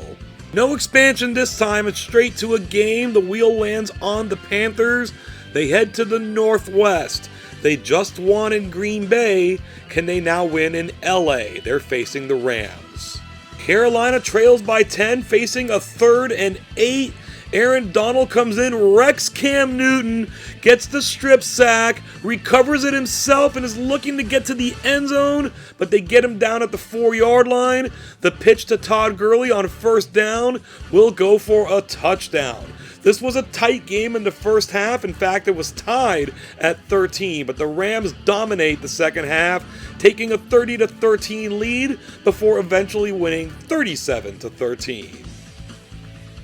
No expansion this time, it's straight to a game. The wheel lands on the Panthers. They head to the Northwest. They just won in Green Bay. Can they now win in LA? They're facing the Rams. Carolina trails by 10, facing a 3rd and 8. Aaron Donald comes in, wrecks Cam Newton, gets the strip sack, recovers it himself, and is looking to get to the end zone, but they get him down at the 4-yard line. The pitch to Todd Gurley on first down will go for a touchdown. This was a tight game in the first half. In fact, it was tied at 13, but the Rams dominate the second half, taking a 30-13 lead before eventually winning 37-13.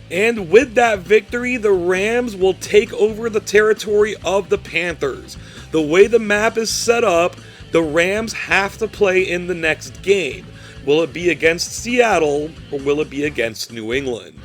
And with that victory, the Rams will take over the territory of the Panthers. The way the map is set up, the Rams have to play in the next game. Will it be against Seattle or will it be against New England?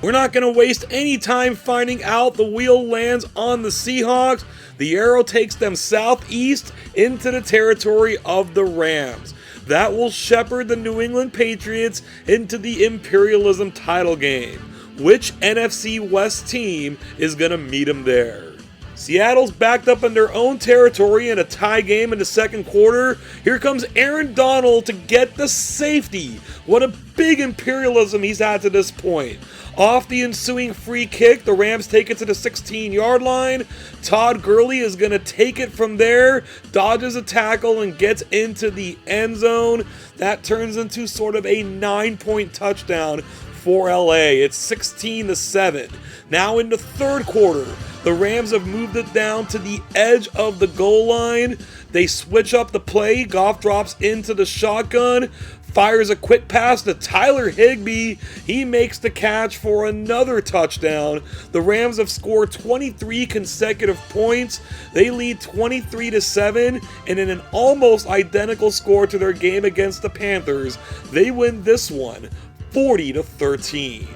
We're not going to waste any time finding out. The wheel lands on the Seahawks. The arrow takes them southeast into the territory of the Rams. That will shepherd the New England Patriots into the Imperialism title game. Which NFC West team is going to meet them there? Seattle's backed up in their own territory in a tie game in the second quarter. Here comes Aaron Donald to get the safety. What a big imperialism he's had to this point. Off the ensuing free kick, the Rams take it to the 16-yard line. Todd Gurley is going to take it from there, dodges a tackle, and gets into the end zone. That turns into sort of a 9-point touchdown for LA. It's 16-7. Now in the third quarter, the Rams have moved it down to the edge of the goal line. They switch up the play. Goff drops into the shotgun, fires a quick pass to Tyler Higbee. He makes the catch for another touchdown. The Rams have scored 23 consecutive points. They lead 23-7, and in an almost identical score to their game against the Panthers, they win this one 40-13.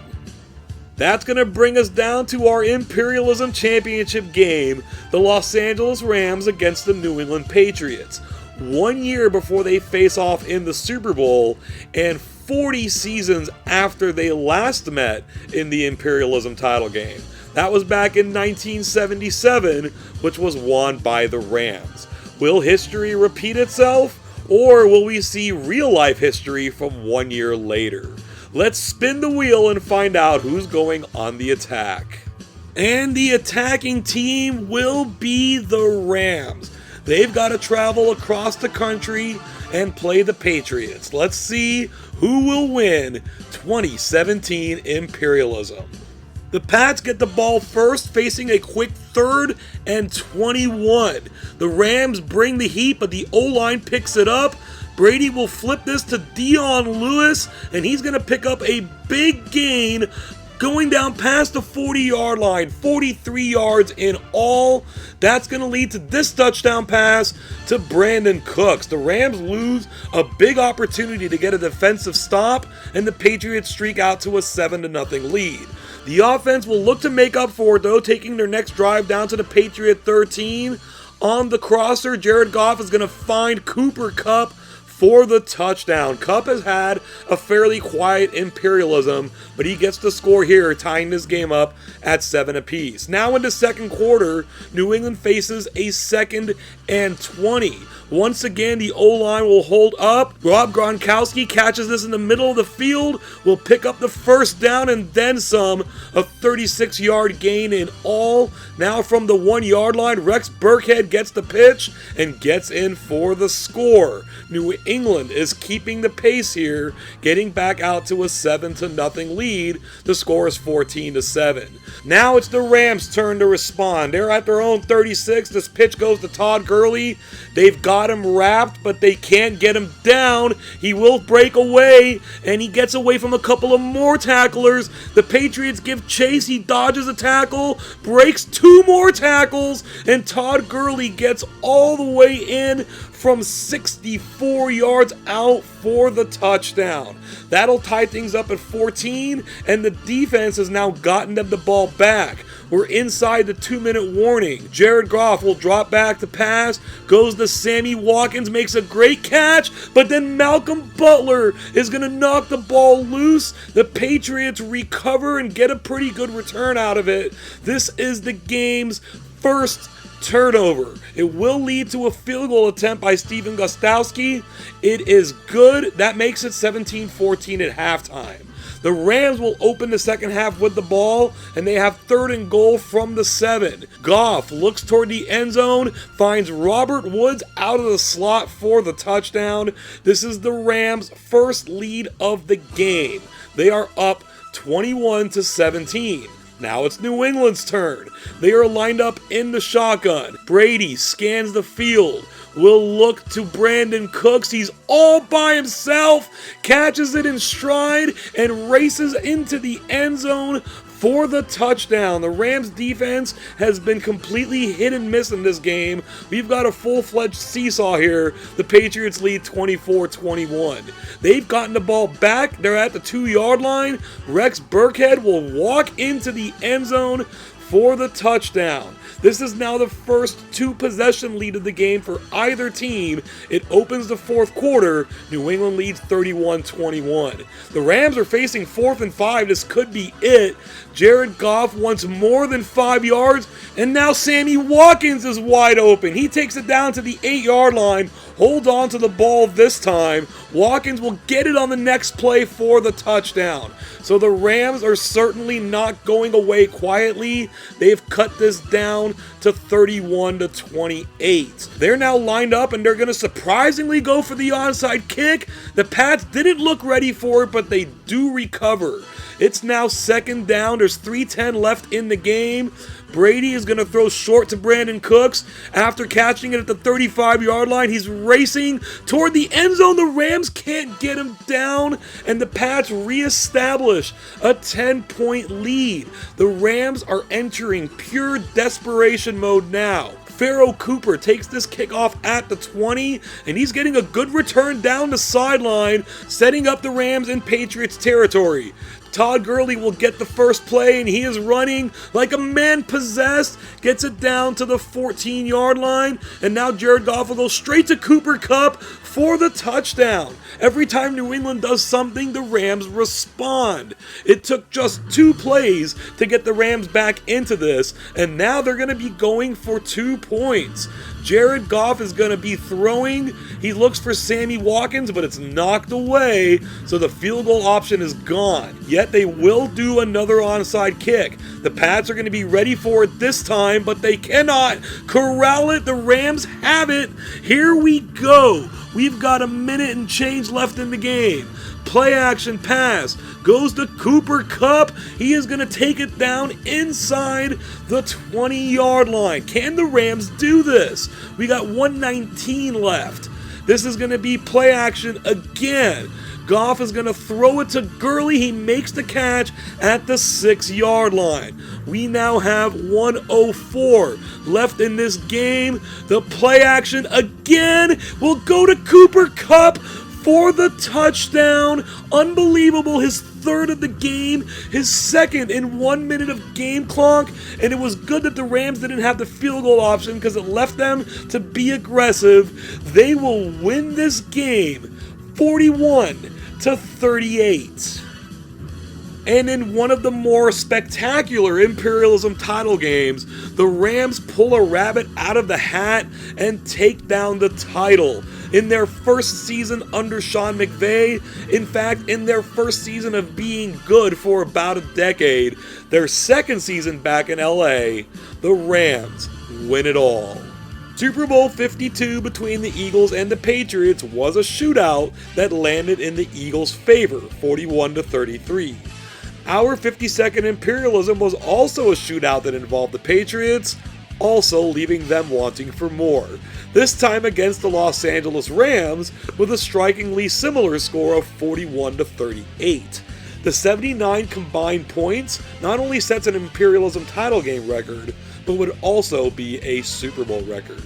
That's going to bring us down to our Imperialism Championship game, the Los Angeles Rams against the New England Patriots. 1 year before they face off in the Super Bowl, and 40 seasons after they last met in the Imperialism title game. That was back in 1977, which was won by the Rams. Will history repeat itself, or will we see real-life history from 1 year later? Let's spin the wheel and find out who's going on the attack. And the attacking team will be the Rams. They've got to travel across the country and play the Patriots. Let's see who will win 2017 Imperialism. The Pats get the ball first, facing a quick 3rd and 21. The Rams bring the heat, but the O-line picks it up. Brady will flip this to Dion Lewis, and he's going to pick up a big gain going down past the 40-yard line, 43 yards in all. That's going to lead to this touchdown pass to Brandon Cooks. The Rams lose a big opportunity to get a defensive stop, and the Patriots streak out to a 7-0 lead. The offense will look to make up for it, though, taking their next drive down to the Patriot 13. On the crosser, Jared Goff is going to find Cooper Kupp for the touchdown. Kupp has had a fairly quiet Imperialism, but he gets the score here, tying this game up at 7 apiece. Now into second quarter, New England faces a 2nd and 20. Once again, the O-line will hold up. Rob Gronkowski catches this in the middle of the field, will pick up the first down and then some. A 36-yard gain in all. Now from the 1-yard line, Rex Burkhead gets the pitch and gets in for the score. New England is keeping the pace here, getting back out to a 7-0 lead. The score is 14-7. Now it's the Rams' turn to respond. They're at their own 36. This pitch goes to Todd Gurley. They've got him wrapped, but they can't get him down. He will break away, and he gets away from a couple of more tacklers. The Patriots give chase. He dodges a tackle, breaks 2 more tackles, and Todd Gurley gets all the way in from 64 yards out for the touchdown. That'll tie things up at 14, and the defense has now gotten them the ball back. We're inside the 2-minute warning. Jared Goff will drop back to pass, goes to Sammy Watkins, makes a great catch, but then Malcolm Butler is going to knock the ball loose. The Patriots recover and get a pretty good return out of it. This is the game's first turnover. It will lead to a field goal attempt by Stephen Gostkowski. It is good. That makes it 17-14 at halftime. The Rams will open the second half with the ball, and they have 3rd and goal from the 7. Goff looks toward the end zone, finds Robert Woods out of the slot for the touchdown. This is the Rams' first lead of the game. They are up 21-17. Now it's New England's turn. They are lined up in the shotgun. Brady scans the field. Will look to Brandon Cooks. He's all by himself. Catches it in stride and races into the end zone for the touchdown. The Rams defense has been completely hit and miss in this game. We've got a full-fledged seesaw here. The Patriots lead 24-21. They've gotten the ball back. They're at the 2-yard line. Rex Burkhead will walk into the end zone for the touchdown. This is now the first 2-possession lead of the game for either team. It opens the fourth quarter. New England leads 31-21. The Rams are facing 4th and 5. This could be it. Jared Goff wants more than 5 yards, and now Sammy Watkins is wide open. He takes it down to the 8-yard line. Hold on to the ball this time. Watkins will get it on the next play for the touchdown. So the Rams are certainly not going away quietly. They've cut this down to 31-28. They're now lined up, and they're going to surprisingly go for the onside kick. The Pats didn't look ready for it, but they do recover. It's now 2nd down. There's 3:10 left in the game. Brady is going to throw short to Brandon Cooks. After catching it at the 35-yard line, he's racing toward the end zone. The Rams can't get him down, and the Pats reestablish a 10-point lead. The Rams are entering pure desperation mode now. Pharaoh Cooper takes this kickoff at the 20, and he's getting a good return down the sideline, setting up the Rams in Patriots territory. Todd Gurley will get the first play, and he is running like a man possessed, gets it down to the 14-yard line, and now Jared Goff will go straight to Cooper Kupp for the touchdown. Every time New England does something, the Rams respond. It took just 2 plays to get the Rams back into this, and now they're going to be going for 2 points. Jared Goff is going to be throwing. He looks for Sammy Watkins, but it's knocked away, so the field goal option is gone. Yet they will do another onside kick. The Pats are going to be ready for it this time, but they cannot corral it. The Rams have it. Here we go. We've got a minute and change left in the game. Play action pass goes to Cooper Kupp. He is going to take it down inside the 20-yard line. Can the Rams do this? We got 1:19 left. This is going to be play action again. Goff is going to throw it to Gurley. He makes the catch at the 6-yard line. We now have 1:04 left in this game. The play action again will go to Cooper Kupp for the touchdown. Unbelievable, his third of the game, his second in 1 minute of game clock, and it was good that the Rams didn't have the field goal option because it left them to be aggressive. They will win this game 41-38. And in one of the more spectacular Imperialism title games, the Rams pull a rabbit out of the hat and take down the title. In their first season under Sean McVay, in fact, in their first season of being good for about a decade, their second season back in LA, the Rams win it all. Super Bowl 52 between the Eagles and the Patriots was a shootout that landed in the Eagles' favor, 41-33. Our 52nd Imperialism was also a shootout that involved the Patriots, also leaving them wanting for more. This time against the Los Angeles Rams with a strikingly similar score of 41-38. The 79 combined points not only sets an Imperialism title game record, but would also be a Super Bowl record.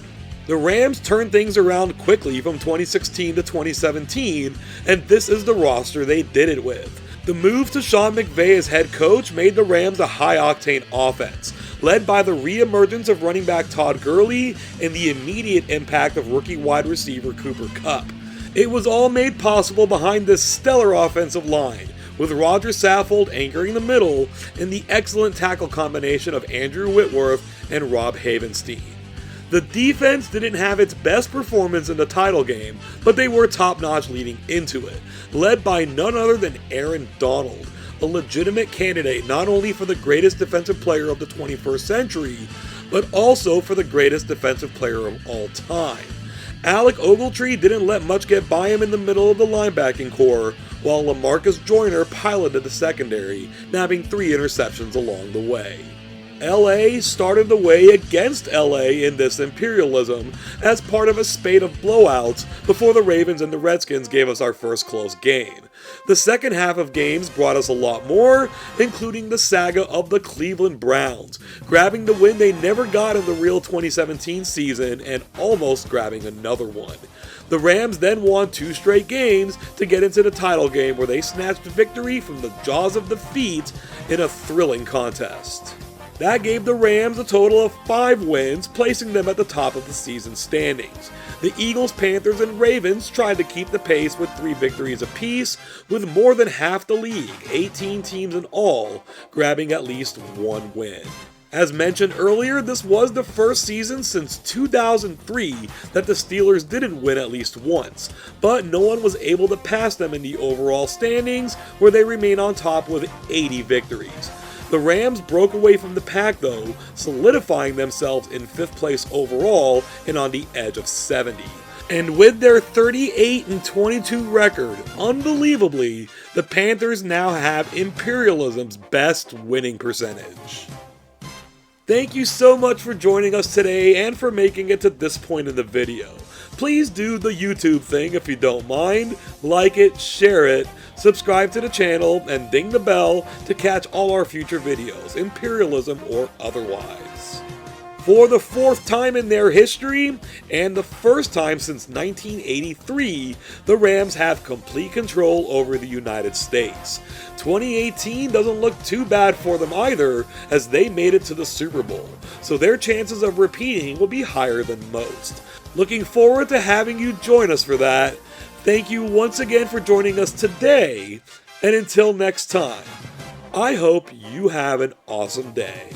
The Rams turned things around quickly from 2016 to 2017, and this is the roster they did it with. The move to Sean McVay as head coach made the Rams a high-octane offense, led by the re-emergence of running back Todd Gurley and the immediate impact of rookie wide receiver Cooper Kupp. It was all made possible behind this stellar offensive line, with Roger Saffold anchoring the middle and the excellent tackle combination of Andrew Whitworth and Rob Havenstein. The defense didn't have its best performance in the title game, but they were top-notch leading into it, led by none other than Aaron Donald, a legitimate candidate not only for the greatest defensive player of the 21st century, but also for the greatest defensive player of all time. Alec Ogletree didn't let much get by him in the middle of the linebacking core, while LaMarcus Joyner piloted the secondary, nabbing 3 interceptions along the way. LA started the way against LA in this Imperialism as part of a spate of blowouts before the Ravens and the Redskins gave us our first close game. The second half of games brought us a lot more, including the saga of the Cleveland Browns, grabbing the win they never got in the real 2017 season and almost grabbing another one. The Rams then won 2 straight games to get into the title game where they snatched victory from the jaws of defeat in a thrilling contest. That gave the Rams a total of 5 wins, placing them at the top of the season standings. The Eagles, Panthers, and Ravens tried to keep the pace with 3 victories apiece, with more than half the league, 18 teams in all, grabbing at least 1 win. As mentioned earlier, this was the first season since 2003 that the Steelers didn't win at least once, but no one was able to pass them in the overall standings, where they remain on top with 80 victories. The Rams broke away from the pack though, solidifying themselves in 5th place overall and on the edge of 70. And with their 38-22 record, unbelievably, the Panthers now have Imperialism's best winning percentage. Thank you so much for joining us today and for making it to this point in the video. Please do the YouTube thing if you don't mind, like it, share it, subscribe to the channel, and ding the bell to catch all our future videos, Imperialism or otherwise. For the 4th time in their history, and the first time since 1983, the Rams have complete control over the United States. 2018 doesn't look too bad for them either, as they made it to the Super Bowl, so their chances of repeating will be higher than most. Looking forward to having you join us for that. Thank you once again for joining us today, and until next time, I hope you have an awesome day.